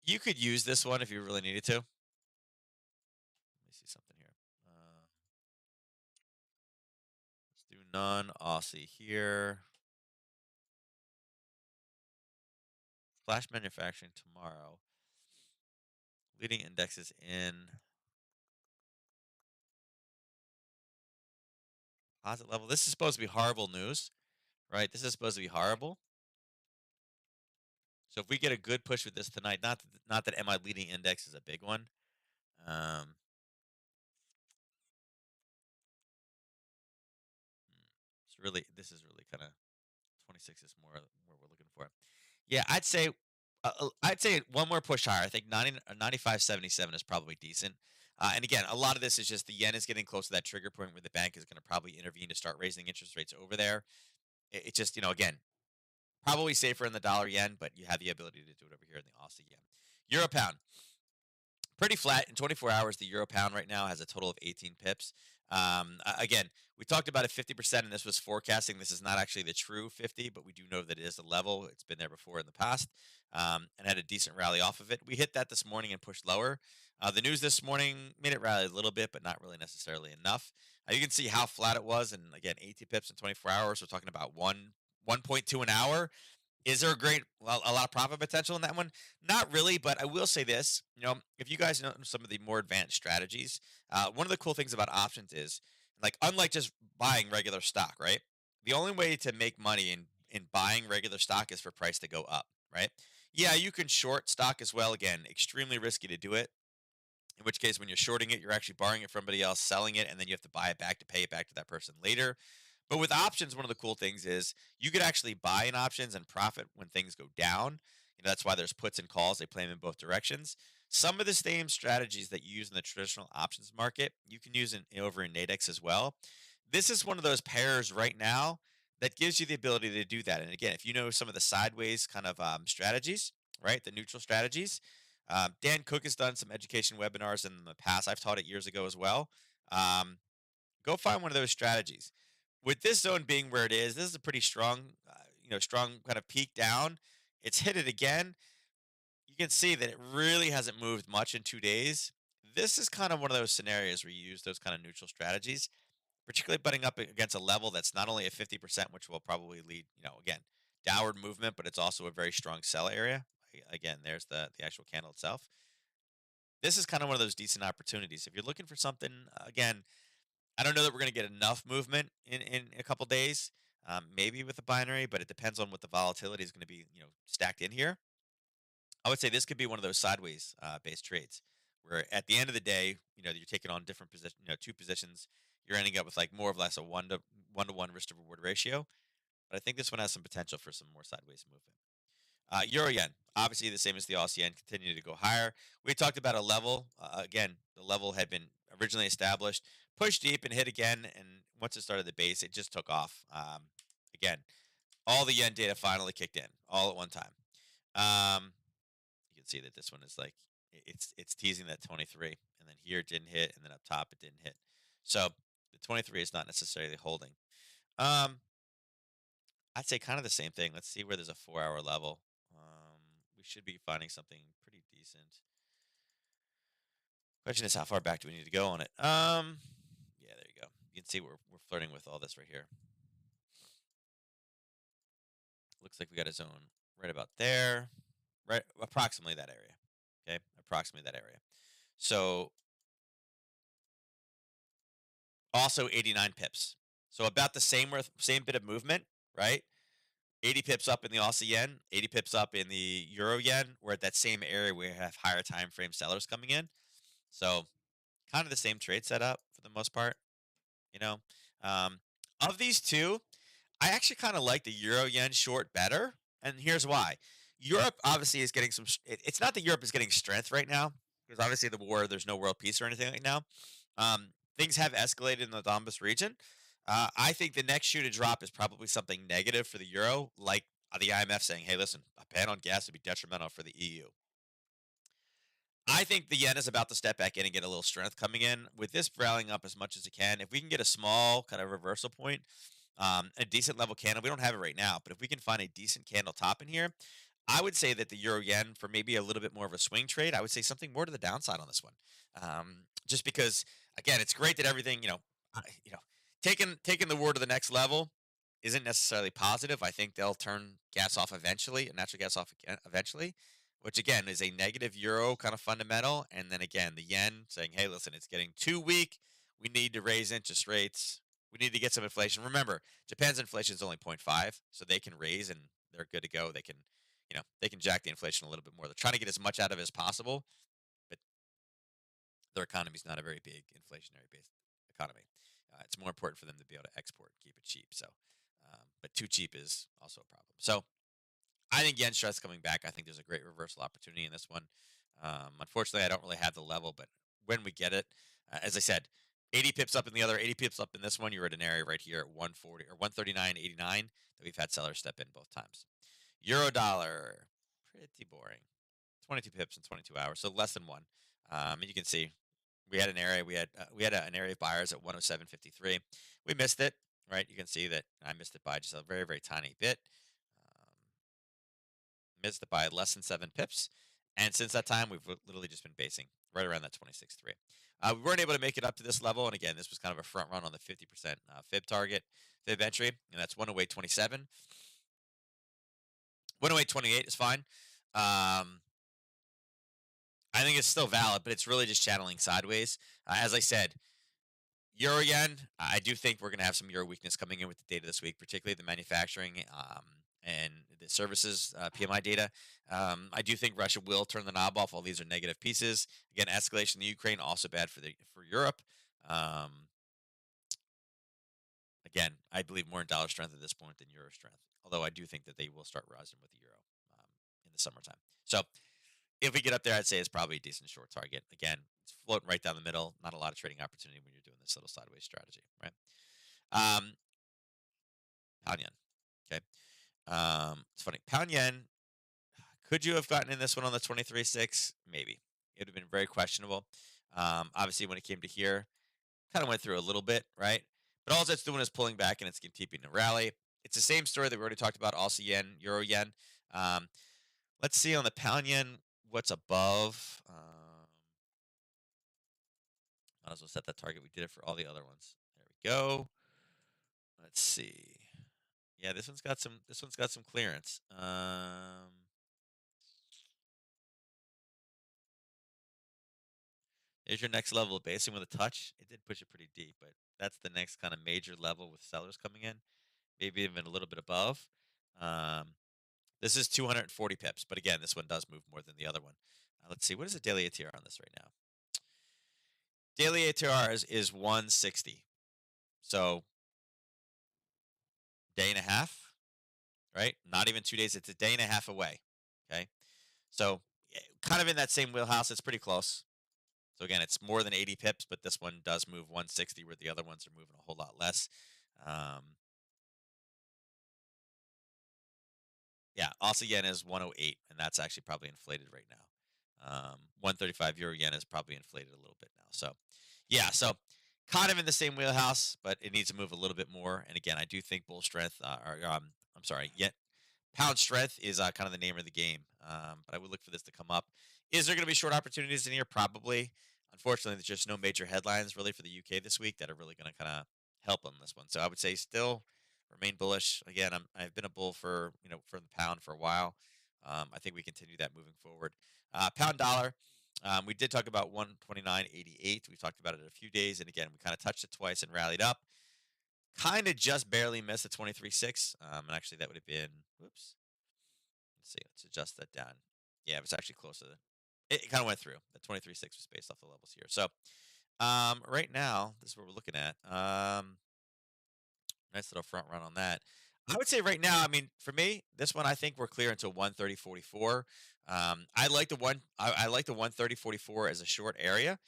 You could use this one if you really needed to. Let me see something here. Let's do non-Aussie here. Flash manufacturing tomorrow. Leading indexes in deposit level. This is supposed to be horrible news, right? This is supposed to be horrible. So if we get a good push with this tonight, not that MI leading index is a big one. Um, this is really kind of 26 is more where we're looking for. Yeah, I'd say one more push higher. I think 95.77 is probably decent. And again, a lot of this is just the yen is getting close to that trigger point where the bank is going to probably intervene to start raising interest rates over there. It's just, again, probably safer in the dollar yen, but you have the ability to do it over here in the Aussie yen. Euro pound. Pretty flat in 24 hours. The euro pound right now has a total of 18 pips. Again, we talked about it 50%, and this was forecasting. This is not actually the true 50, but we do know that it is a level. It's been there before in the past, and had a decent rally off of it. We hit that this morning and pushed lower. The news this morning made it rally a little bit, but not really necessarily enough. You can see how flat it was, and again, 18 pips in 24 hours. We're talking about 1.2 an hour. Is there a lot of profit potential in that one? Not really, but I will say this. If you guys know some of the more advanced strategies, one of the cool things about options is, like, unlike just buying regular stock, right? The only way to make money in buying regular stock is for price to go up, right? Yeah, you can short stock as well. Again, extremely risky to do it. In which case, when you're shorting it, you're actually borrowing it from somebody else, selling it, and then you have to buy it back to pay it back to that person later. But with options, one of the cool things is you could actually buy in options and profit when things go down. That's why there's puts and calls. They play them in both directions. Some of the same strategies that you use in the traditional options market, you can use over in Nadex as well. This is one of those pairs right now that gives you the ability to do that. And again, if you know some of the sideways kind of strategies, right, the neutral strategies, Dan Cook has done some education webinars in the past. I've taught it years ago as well. Um, Go find one of those strategies. With this zone being where it is, this is a pretty strong, strong kind of peak down. It's hit it again. You can see that it really hasn't moved much in 2 days. This is kind of one of those scenarios where you use those kind of neutral strategies, particularly butting up against a level that's not only at 50%, which will probably lead, again, downward movement, but it's also a very strong sell area. Again, there's the actual candle itself. This is kind of one of those decent opportunities. If you're looking for something, again, I don't know that we're going to get enough movement in a couple days, maybe with the binary, but it depends on what the volatility is going to be, stacked in here. I would say this could be one of those sideways based trades where at the end of the day, you're taking on different position, two positions. You're ending up with like more or less a one risk to reward ratio. But I think this one has some potential for some more sideways movement. Euro yen, obviously the same as the Aussie yen, continue to go higher. We talked about a level. Again, the level had been originally established, pushed deep and hit again. And once it started the base, it just took off. Again, all the yen data finally kicked in all at one time. You can see that this one is like it's teasing that 23, and then here it didn't hit, and then up top it didn't hit. So the 23 is not necessarily holding. Um, I'd say kind of the same thing. Let's see where there's a 4-hour level. We should be finding something pretty decent. Question is, how far back do we need to go on it? Yeah, there you go. You can see we're flirting with all this right here. Looks like we got a zone right about there, right approximately that area. Okay, approximately that area. So also 89 pips. So about the same bit of movement, right? 80 pips up in the Aussie yen, 80 pips up in the Euro yen. We're at that same area where we have higher time frame sellers coming in. So kind of the same trade setup for the most part. You know, um, of these two, I actually kind of like the Euro yen short better, and here's why. Europe obviously is getting some. It's not that Europe is getting strength right now, because obviously the war, there's no world peace or anything right now. Um, Things have escalated in the Donbas region. I think the next shoe to drop is probably something negative for the euro, like the IMF saying, "Hey, listen, a ban on gas would be detrimental for the EU." I think the yen is about to step back in and get a little strength coming in. With this rallying up as much as it can, if we can get a small kind of reversal point, a decent level candle, we don't have it right now, but if we can find a decent candle top in here, I would say that the euro yen for maybe a little bit more of a swing trade, I would say something more to the downside on this one. Just because, again, it's great that everything, taking the war to the next level isn't necessarily positive. I think they'll turn gas off eventually, natural gas off again eventually, which again is a negative euro kind of fundamental. And then again, the yen saying, hey, listen, it's getting too weak. We need to raise interest rates. We need to get some inflation. Remember, Japan's inflation is only 0.5, so they can raise and they're good to go. They can jack the inflation a little bit more. They're trying to get as much out of it as possible, but their economy is not a very big inflationary based economy. It's more important for them to be able to export, keep it cheap. So, but too cheap is also a problem. So I think yen stress coming back. I think there's a great reversal opportunity in this one. Unfortunately, I don't really have the level, but when we get it, as I said, 80 pips up in the other, 80 pips up in this one. You're at an area right here at 140 or 139.89 that we've had sellers step in both times. Euro dollar, pretty boring. 22 pips in 22 hours, so less than one. And you can see we had an area. We had an area of buyers at 107.53. We missed it, right? You can see that I missed it by just a very very tiny bit. Um, Missed it by less than 7 pips. And since that time, we've literally just been basing right around that 26.3. We weren't able to make it up to this level. And again, this was kind of a front run on the 50% fib target, fib entry. And that's 108.27. 108.28 is fine. I think it's still valid, but it's really just channeling sideways. As I said, Euro yen, I do think we're going to have some euro weakness coming in with the data this week, particularly the manufacturing and the services PMI data. I do think Russia will turn the knob off. All these are negative pieces. Again, escalation in the Ukraine also bad for Europe. Um, Again, I believe more in dollar strength at this point than euro strength. Although I do think that they will start rising with the euro in the summertime. So if we get up there, I'd say it's probably a decent short target. Again, it's floating right down the middle. Not a lot of trading opportunity when you're doing this little sideways strategy, right? Pound yen. Okay. It's funny. Pound yen. Could you have gotten in this one on the 23.6? Maybe. It would have been very questionable. Obviously, when it came to here, kind of went through a little bit, right? But all it's doing is pulling back and it's keeping a rally. It's the same story that we already talked about. Also, yen, euro yen. Um, let's see on the pound yen what's above. Might as well set that target. We did it for all the other ones. There we go. Let's see. Yeah, this one's got some. This one's got some clearance. There's your next level of basing with a touch. It did push it pretty deep, but that's the next kind of major level with sellers coming in. Maybe even a little bit above. Um, this is 240 pips, but again, this one does move more than the other one. Let's see. What is the daily ATR on this right now? Daily ATR is 160. So day and a half, right? Not even 2 days. It's a day and a half away. Okay. So kind of in that same wheelhouse. It's pretty close. So again, it's more than 80 pips, but this one does move 160, where the other ones are moving a whole lot less. Um, yeah, also yen is 108, and that's actually probably inflated right now. 135 euro yen is probably inflated a little bit now. So yeah, so kind of in the same wheelhouse, but it needs to move a little bit more. And again, I do think bull strength, I'm sorry, yen pound strength is kind of the name of the game. But I would look for this to come up. Is there going to be short opportunities in here? Probably. Unfortunately, there's just no major headlines really for the UK this week that are really going to kind of help on this one. So I would say still remain bullish. Again, I've been a bull for for the pound for a while. I think we continue that moving forward. Pound dollar. We did talk about 129.88. We've talked about it in a few days, and again, we kind of touched it twice and rallied up. Kind of just barely missed the 23.6. And actually, that would have been, whoops. Let's see. Let's adjust that down. Yeah, it was actually closer. It kind of went through. The 23.6 was based off the levels here. So right now, this is what we're looking at. Nice little front run on that. I would say right now, I mean, for me, this one I think we're clear until 130.44. I like the one. I like the 130.44 as a short area.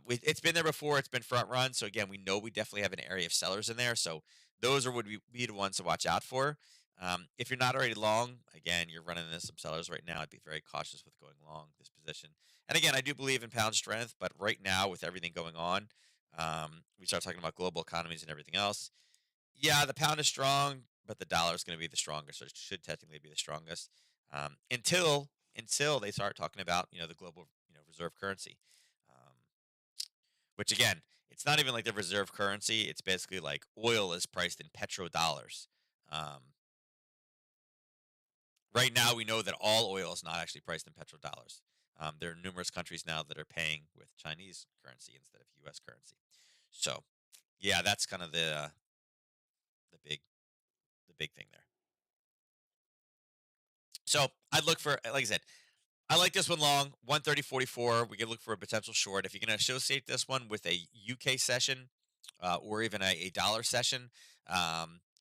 It's been there before. It's been front run. So again, we know we definitely have an area of sellers in there. So those are would be the ones to watch out for. If you're not already long, again, you're running into some sellers right now. I'd be very cautious with going long this position. And again, I do believe in pound strength, but right now with everything going on, we start talking about global economies and everything else. Yeah, the pound is strong, but the dollar is going to be the strongest, or it should technically be the strongest until they start talking about the global reserve currency, um, which again, it's not even like the reserve currency. It's basically like oil is priced in petrodollars. Um, right now, we know that all oil is not actually priced in petrodollars. There are numerous countries now that are paying with Chinese currency instead of U.S. currency. So yeah, that's kind of the big the big thing there. So I'd look for, like I said, I like this one long, 130.44. We can look for a potential short. If you're going to associate this one with a UK session or even a dollar session,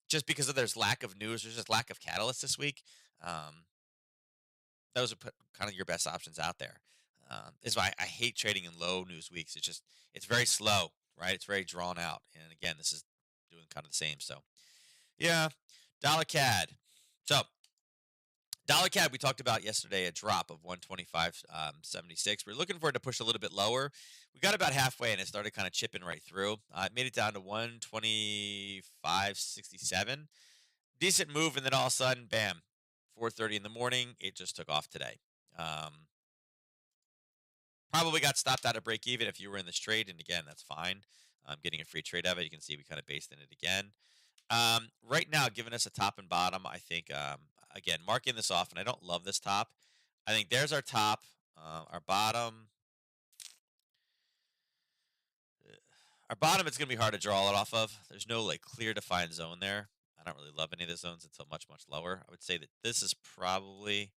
just because of there's lack of news, there's just lack of catalyst this week. Um, those are kind of your best options out there. Is why I hate trading in low news weeks. It's very slow, right? It's very drawn out. And again, this is doing kind of the same. So yeah, dollar CAD. So dollar CAD, we talked about yesterday, a drop of 125.76. We're looking for it to push a little bit lower. We got about halfway and it started kind of chipping right through. It made it down to 125.67. Decent move, and then all of a sudden, bam, 4:30 in the morning, it just took off today. Probably got stopped out of break even if you were in this trade, and again, that's fine. I'm getting a free trade of it. You can see we kind of based in it again. Right now, giving us a top and bottom, I think, again, marking this off, and I don't love this top. I think there's our top, our bottom. Our bottom, it's going to be hard to draw it off of. There's no like clear defined zone there. I don't really love any of the zones until much, much lower. I would say that this is probably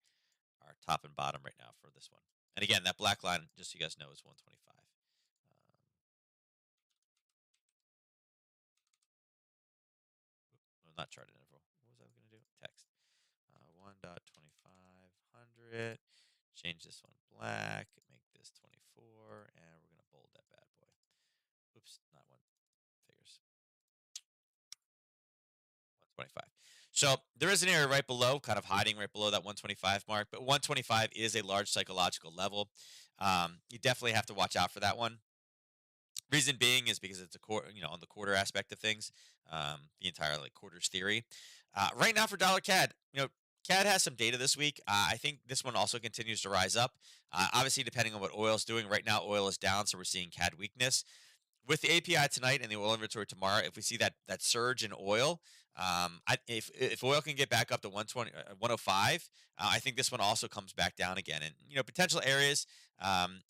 our top and bottom right now for this one. And again, that black line, just so you guys know, is 125. No, not chart interval. What was I going to do? Text. 1.2500. Change this one black. Make this 24. And we're going to bold that bad boy. Oops, not one. Figures. 125. So there is an area right below, kind of hiding right below that 125 mark. But 125 is a large psychological level. You definitely have to watch out for that one. Reason being is because it's a quarter, on the quarter aspect of things, the entire like quarters theory. Right now for dollar CAD, CAD has some data this week. I think this one also continues to rise up. Obviously, depending on what oil's doing. Right now, oil is down, so we're seeing CAD weakness. With the API tonight and the oil inventory tomorrow, if we see that surge in oil, if oil can get back up to 120, 105, I think this one also comes back down again. And potential areas,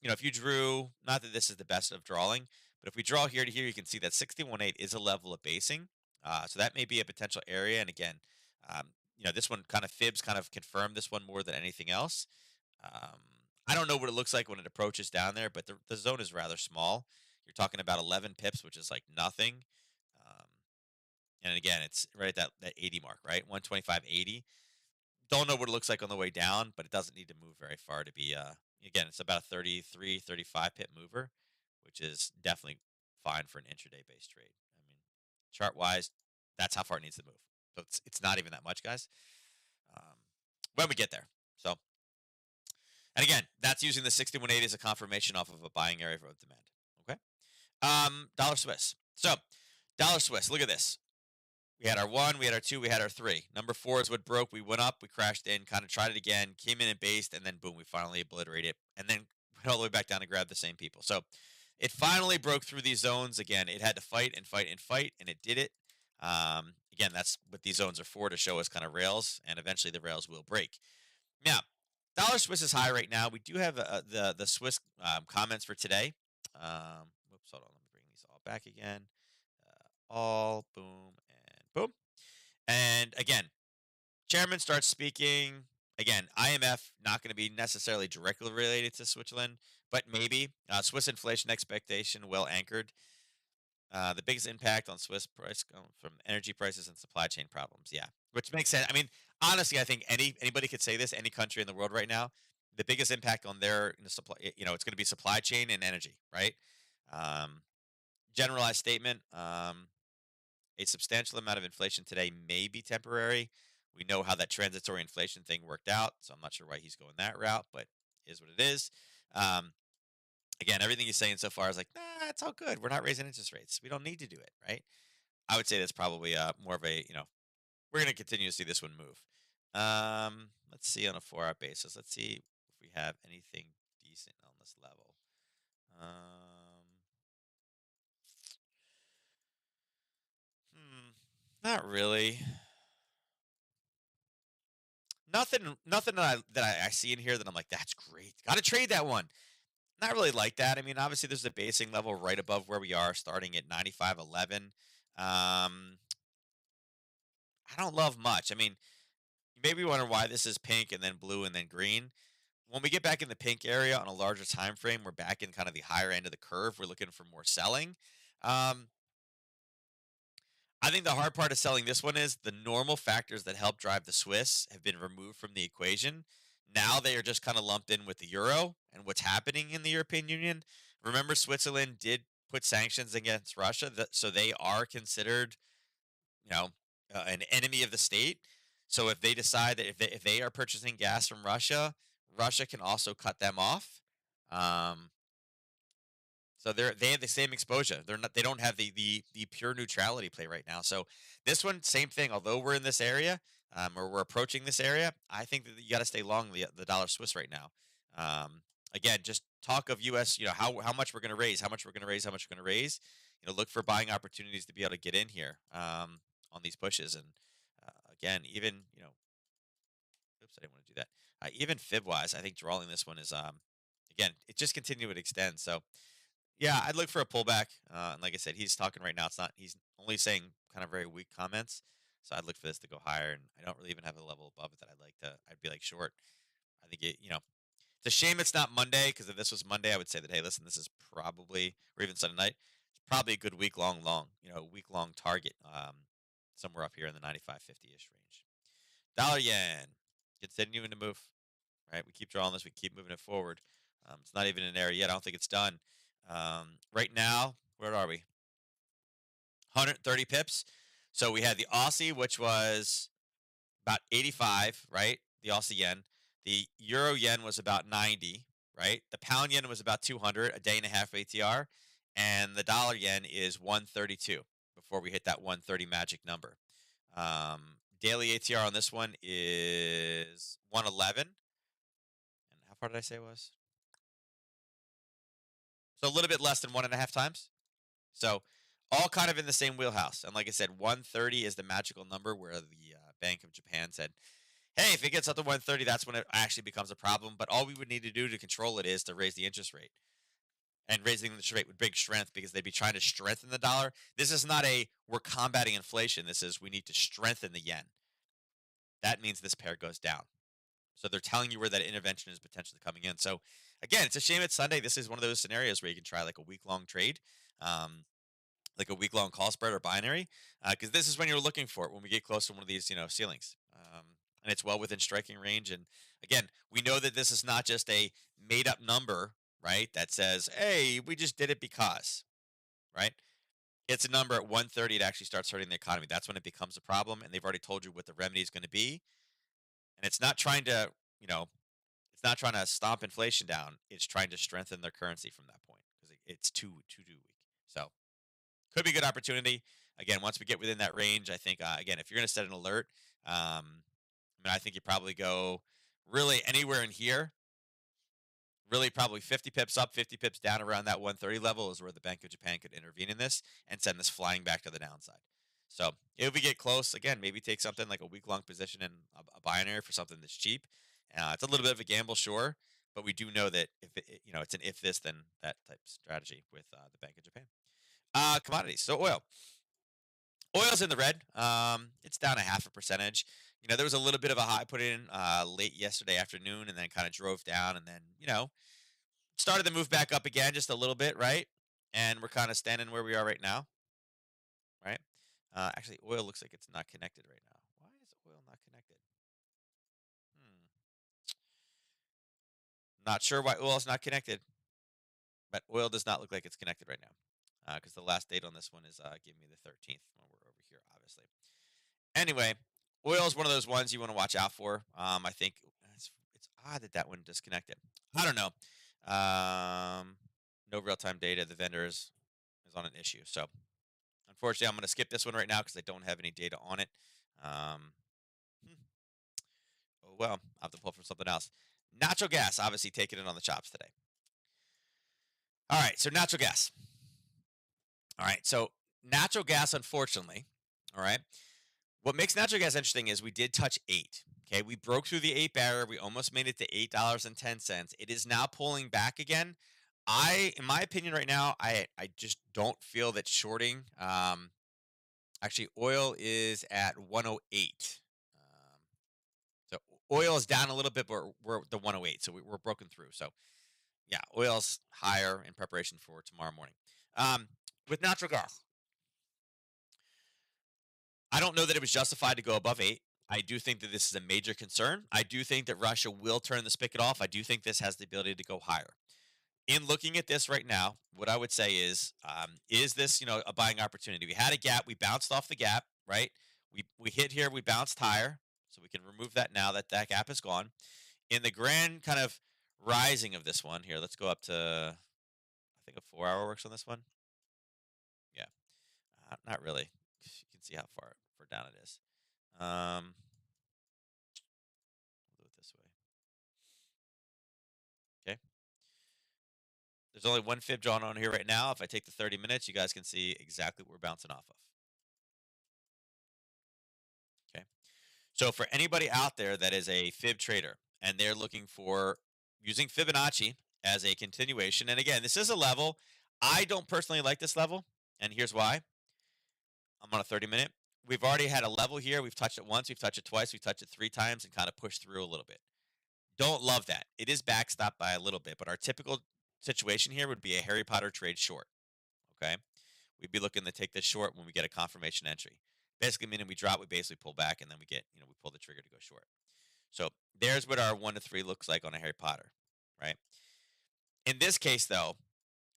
if you drew, not that this is the best of drawing, but if we draw here to here, you can see that 61.8 is a level of basing. So that may be a potential area. And again, um, this one kind of fibs kind of confirm this one more than anything else. Um, I don't know what it looks like when it approaches down there, but the zone is rather small. you're talking about 11 pips, which is like nothing. Um, and again, it's right at that 80 mark, right? 125.80. Don't know what it looks like on the way down, but it doesn't need to move very far to be, again, it's about a 33, 35 pip mover, which is definitely fine for an intraday based trade. I mean, chart wise, that's how far it needs to move. So it's not even that much, guys. Um, when we get there. So, and again, that's using the 6180 as a confirmation off of a buying area of demand. Okay. Dollar Swiss. So, dollar Swiss. Look at this. We had our one, we had our two, we had our three. Number four is what broke. We went up, we crashed in, kind of tried it again, came in and based, and then boom, we finally obliterated it, and then went all the way back down to grab the same people. So it finally broke through these zones again. It had to fight and fight and fight, and it did it. Again, that's what these zones are for, to show us kind of rails, and eventually the rails will break. Now, dollar Swiss is high right now. We do have the Swiss comments for today. Whoops, hold on, let me bring these all back again. All boom and boom. And again, chairman starts speaking. Again, IMF not going to be necessarily directly related to Switzerland, but maybe Swiss inflation expectation well anchored. The biggest impact on Swiss price from energy prices and supply chain problems. Yeah, which makes sense. I mean, honestly, I think anybody could say this. Any country in the world right now, the biggest impact on their supply, it's going to be supply chain and energy, right? Um, Generalized statement. A substantial amount of inflation today may be temporary. We know how that transitory inflation thing worked out, so I'm not sure why he's going that route, but is what it is. Um, Again, everything he's saying so far is like, nah, it's all good. We're not raising interest rates. We don't need to do it, right? I would say that's probably more of a, we're going to continue to see this one move. Let's see on a 4-hour basis. Let's see if we have anything decent on this level. Not really. Nothing that I see in here that I'm like, that's great. Got to trade that one. Not really like that. I mean, obviously there's a basing level right above where we are, starting at 95.11. I don't love much. I mean, you maybe wonder why this is pink and then blue and then green. When we get back in the pink area on a larger time frame, we're back in kind of the higher end of the curve. We're looking for more selling. Um, I think the hard part of selling this one is the normal factors that help drive the Swiss have been removed from the equation. Now they are just kind of lumped in with the euro and what's happening in the European Union. Remember, Switzerland did put sanctions against Russia, so they are considered, you know, an enemy of the state. So if they decide that if they are purchasing gas from Russia, Russia can also cut them off. Um, so they have the same exposure. They don't have the pure neutrality play right now. So this one, same thing. Although we're in this area, or we're approaching this area, I think that you got to stay long the dollar Swiss right now. Again, just talk of U.S. How much we're going to raise, how much we're going to raise, how much we're going to raise. Look for buying opportunities to be able to get in here on these pushes. And again, even oops, I didn't want to do that. Even fib wise, I think drawing this one is again, it just continue to extend. So yeah, I'd look for a pullback. And like I said, he's talking right now. It's not. He's only saying kind of very weak comments. So I'd look for this to go higher, and I don't really even have a level above it that I'd like to. I'd be like short. I think it's a shame it's not Monday, because if this was Monday, I would say that, hey, listen, this is probably, or even Sunday night, it's probably a good week long target, somewhere up here in the 95.50 ish range. Dollar yen continuing to move. Right, we keep drawing this, we keep moving it forward. It's not even in there yet. I don't think it's done. Right now, where are we? 130 pips. So we had the Aussie, which was about 85, right? The Aussie yen. The Euro yen was about 90, right? The pound yen was about 200, a day and a half ATR. And the dollar yen is 132 before we hit that 130 magic number. Daily ATR on this one is 111. And how far did I say it was? So a little bit less than 1.5 times. So all kind of in the same wheelhouse. And like I said, 130 is the magical number where the Bank of Japan said, hey, if it gets up to 130, that's when it actually becomes a problem. But all we would need to do to control it is to raise the interest rate. And raising the interest rate with big strength, because they'd be trying to strengthen the dollar. This is not we're combating inflation. This is we need to strengthen the yen. That means this pair goes down. So they're telling you where that intervention is potentially coming in. So again, it's a shame it's Sunday. This is one of those scenarios where you can try like a week long trade. Um, like a week long call spread or binary, because this is when you're looking for it when we get close to one of these, ceilings. And it's well within striking range. And again, we know that this is not just a made up number, right? That says, hey, we just did it because, right? It's a number at 130. It actually starts hurting the economy. That's when it becomes a problem. And they've already told you what the remedy is going to be. And it's not trying to, you know, it's not trying to stomp inflation down. It's trying to strengthen their currency from that point because it's too weak. So could be a good opportunity. Again, once we get within that range, I think again, if you're going to set an alert, I think you probably go really anywhere in here. Really, probably 50 pips up, 50 pips down around that 130 level is where the Bank of Japan could intervene in this and send this flying back to the downside. So if we get close, again, maybe take something like a week long position in a binary for something that's cheap. It's a little bit of a gamble, sure, but we do know that if it's an if this then that type strategy with the Bank of Japan. Commodities. So oil. Oil's in the red. It's down a half a percentage. There was a little bit of a high put in late yesterday afternoon, and then kind of drove down, and then started to move back up again just a little bit, right? And we're kind of standing where we are right now, right? Actually, oil looks like it's not connected right now. Why is oil not connected? Not sure why oil is not connected, but oil does not look like it's connected right now because the last date on this one is giving me the 13th when we're over here, obviously. Anyway, oil is one of those ones you want to watch out for. I think it's odd that one disconnected. I don't know. No real time data. The vendor is on an issue. So unfortunately, I'm going to skip this one right now because I don't have any data on it. Oh well, I'll have to pull from something else. Natural gas, obviously taking it on the chops today. All right, so natural gas. All right, so natural gas, unfortunately, all right. What makes natural gas interesting is we did touch 8. Okay, we broke through the 8 barrier. We almost made it to $8.10. It is now pulling back again. In my opinion, right now, I just don't feel that shorting. Actually, oil is at 108. So oil is down a little bit, but we're at the 108, so we're broken through. So yeah, oil's higher in preparation for tomorrow morning. With natural gas, I don't know that it was justified to go above 8. I do think that this is a major concern. I do think that Russia will turn the spigot off. I do think this has the ability to go higher. In looking at this right now, what I would say is this, a buying opportunity? We had a gap. We bounced off the gap, right? We hit here. We bounced higher. So we can remove that now that that gap is gone. In the grand kind of rising of this one here, let's go up to, I think a 4-hour works on this one. Yeah, not really. You can see how far down it is. We'll do it this way. Okay. There's only one fib drawn on here right now. If I take the 30 minutes, you guys can see exactly what we're bouncing off of. Okay. So for anybody out there that is a fib trader and they're looking for using Fibonacci as a continuation, and again, this is a level. I don't personally like this level, and here's why. I'm on a 30-minute. We've already had a level here. We've touched it once, we've touched it twice, we've touched it 3 times and kind of pushed through a little bit. Don't love that. It is backstopped by a little bit, but our typical situation here would be a Harry Potter trade short. Okay. We'd be looking to take this short when we get a confirmation entry. Basically meaning we drop, we basically pull back, and then we get, we pull the trigger to go short. So there's what our 1 to 3 looks like on a Harry Potter, right? In this case, though,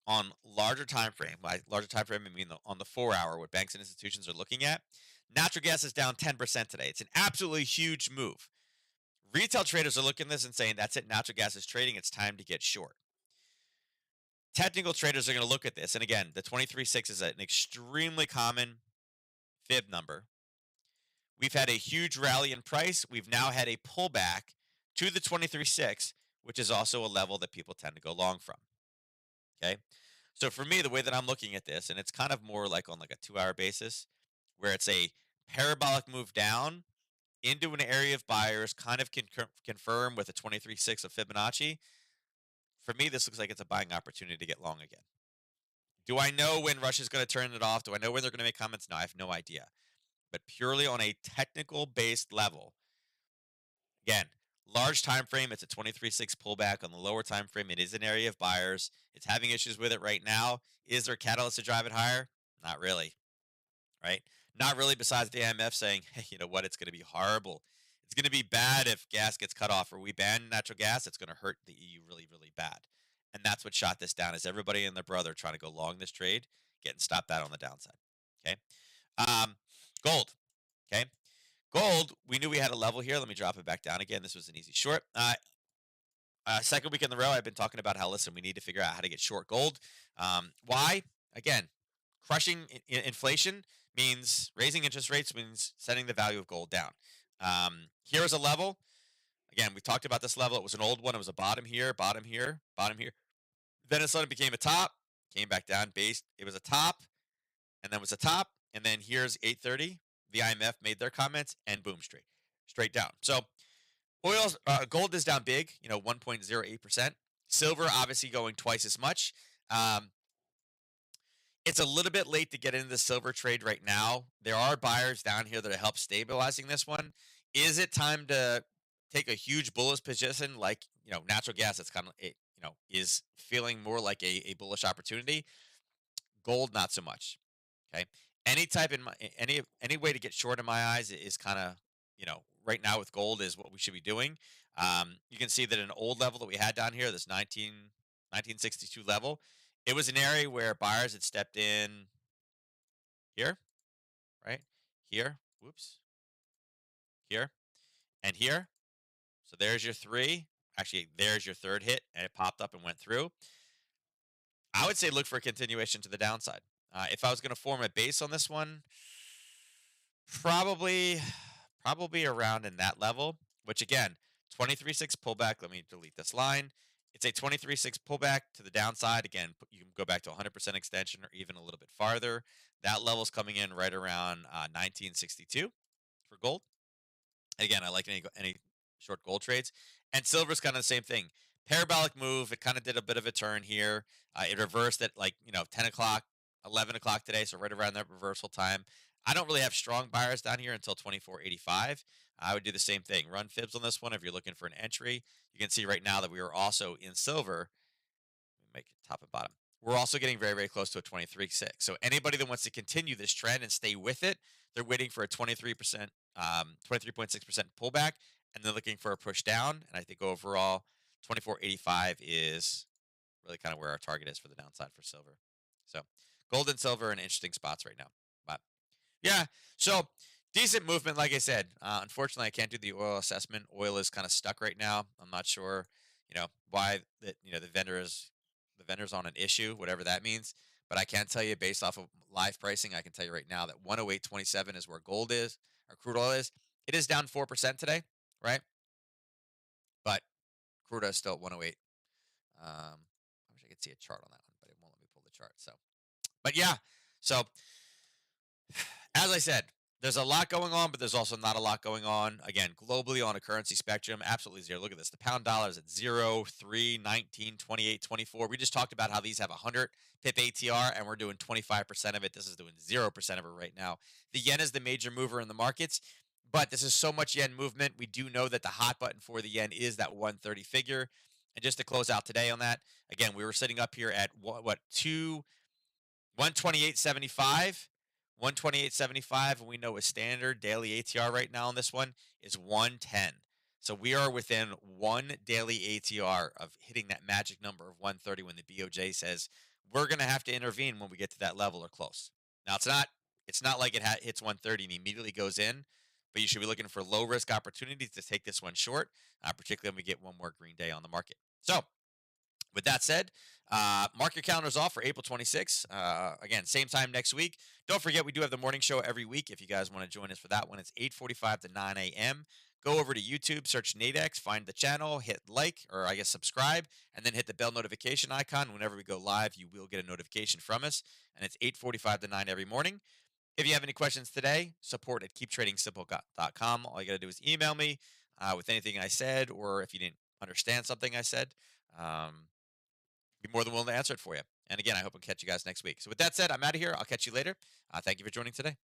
on larger time frame, by larger time frame, I mean on the 4-hour, what banks and institutions are looking at, natural gas is down 10% today. It's an absolutely huge move. Retail traders are looking at this and saying, that's it, natural gas is trading, it's time to get short. Technical traders are going to look at this, and again, the 23.6 is an extremely common fib number. We've had a huge rally in price. We've now had a pullback to the 23.6, which is also a level that people tend to go long from. Okay, so for me, the way that I'm looking at this, and it's kind of more like on like a 2-hour basis, where it's a parabolic move down into an area of buyers, kind of confirm with a 23.6 of Fibonacci. For me, this looks like it's a buying opportunity to get long again. Do I know when Russia's going to turn it off? Do I know when they're going to make comments? No, I have no idea. But purely on a technical based level, again, Large time frame, it's a 23.6 pullback. On the lower time frame, it is an area of buyers. It's having issues with it right now. Is there catalyst to drive it higher? Not really, right? Not really, besides the IMF saying, hey, you know what? It's going to be horrible. It's going to be bad if gas gets cut off or we ban natural gas. It's going to hurt the EU really, really bad. And that's what shot this down, is everybody and their brother trying to go long this trade, getting stopped out on the downside. Okay. Um, Gold. Okay. Gold, we knew we had a level here. Let me drop it back down again. This was an easy short. Second week in the row, I've been talking about how, listen, we need to figure out how to get short gold. Why? Again, crushing inflation means raising interest rates, means setting the value of gold down. Here is a level. Again, we talked about this level. It was an old one. It was a bottom here, bottom here, bottom here. Then it suddenly became a top, came back down, base. It was a top, and then was a top, and then here's 830. The IMF made their comments, and boom, straight down. So gold is down big, 1.08%. Silver obviously going twice as much. It's a little bit late to get into the silver trade right now. There are buyers down here that are help stabilizing this one. Is it time to take a huge bullish position, like natural gas? It's kind of is feeling more like a bullish opportunity. Gold, not so much. Okay. Any type in any way to get short in my eyes is kind of right now with gold is what we should be doing. You can see that an old level that we had down here, this 1962 level, it was an area where buyers had stepped in here, right here. Whoops, here and here. So there's your three. Actually, there's your third hit, and it popped up and went through. I would say look for a continuation to the downside. If I was going to form a base on this one, probably around in that level, which again, 23.6 pullback. Let me delete this line. It's a 23.6 pullback to the downside. Again, you can go back to 100% extension or even a little bit farther. That level's coming in right around 1962 for gold. Again, I like any short gold trades. And silver's kind of the same thing. Parabolic move. It kind of did a bit of a turn here. It reversed at 10 o'clock, 11 o'clock today, so right around that reversal time. I don't really have strong buyers down here until 24.85. I would do the same thing. Run fibs on this one if you're looking for an entry. You can see right now that we are also in silver. Let me make it top and bottom. We're also getting very, very close to a 23.6. So anybody that wants to continue this trend and stay with it, they're waiting for a 23%, 23.6% pullback, and they're looking for a push down. And I think overall, 24.85 is really kind of where our target is for the downside for silver. So gold and silver are in interesting spots right now. But yeah, so decent movement, like I said. Unfortunately, I can't do the oil assessment. Oil is kind of stuck right now. I'm not sure, why that the vendor's on an issue, whatever that means. But I can tell you, based off of live pricing, I can tell you right now that 108.27 is where gold is, or crude oil is. It is down 4% today, right? But crude oil is still at 108. I wish I could see a chart on that one, but it won't let me pull the chart. So, but yeah, so as I said, there's a lot going on, but there's also not a lot going on. Again, globally on a currency spectrum, absolutely zero. Look at this. The pound dollar is at 0, 3, 19, 28, 24. We just talked about how these have 100 pip ATR, and we're doing 25% of it. This is doing 0% of it right now. The yen is the major mover in the markets, but this is so much yen movement. We do know that the hot button for the yen is that 130 figure. And just to close out today on that, again, we were sitting up here at 128.75. 128.75, and we know a standard daily ATR right now on this one is 110. So we are within one daily ATR of hitting that magic number of 130 when the BOJ says we're going to have to intervene when we get to that level or close. Now it's not like it hits 130 and immediately goes in, but you should be looking for low risk opportunities to take this one short, particularly when we get one more green day on the market. So with that said, mark your calendars off for April 26th. Again, same time next week. Don't forget, we do have the morning show every week. If you guys want to join us for that one, it's 8:45 to 9 a.m. Go over to YouTube, search Nadex, find the channel, hit like, or I guess subscribe, and then hit the bell notification icon. Whenever we go live, you will get a notification from us, and it's 8:45 to 9 every morning. If you have any questions today, support at keeptradingsimple.com. All you got to do is email me with anything I said, or if you didn't understand something I said. Be more than willing to answer it for you. And again, I hope I'll catch you guys next week. So with that said, I'm out of here. I'll catch you later. Thank you for joining today.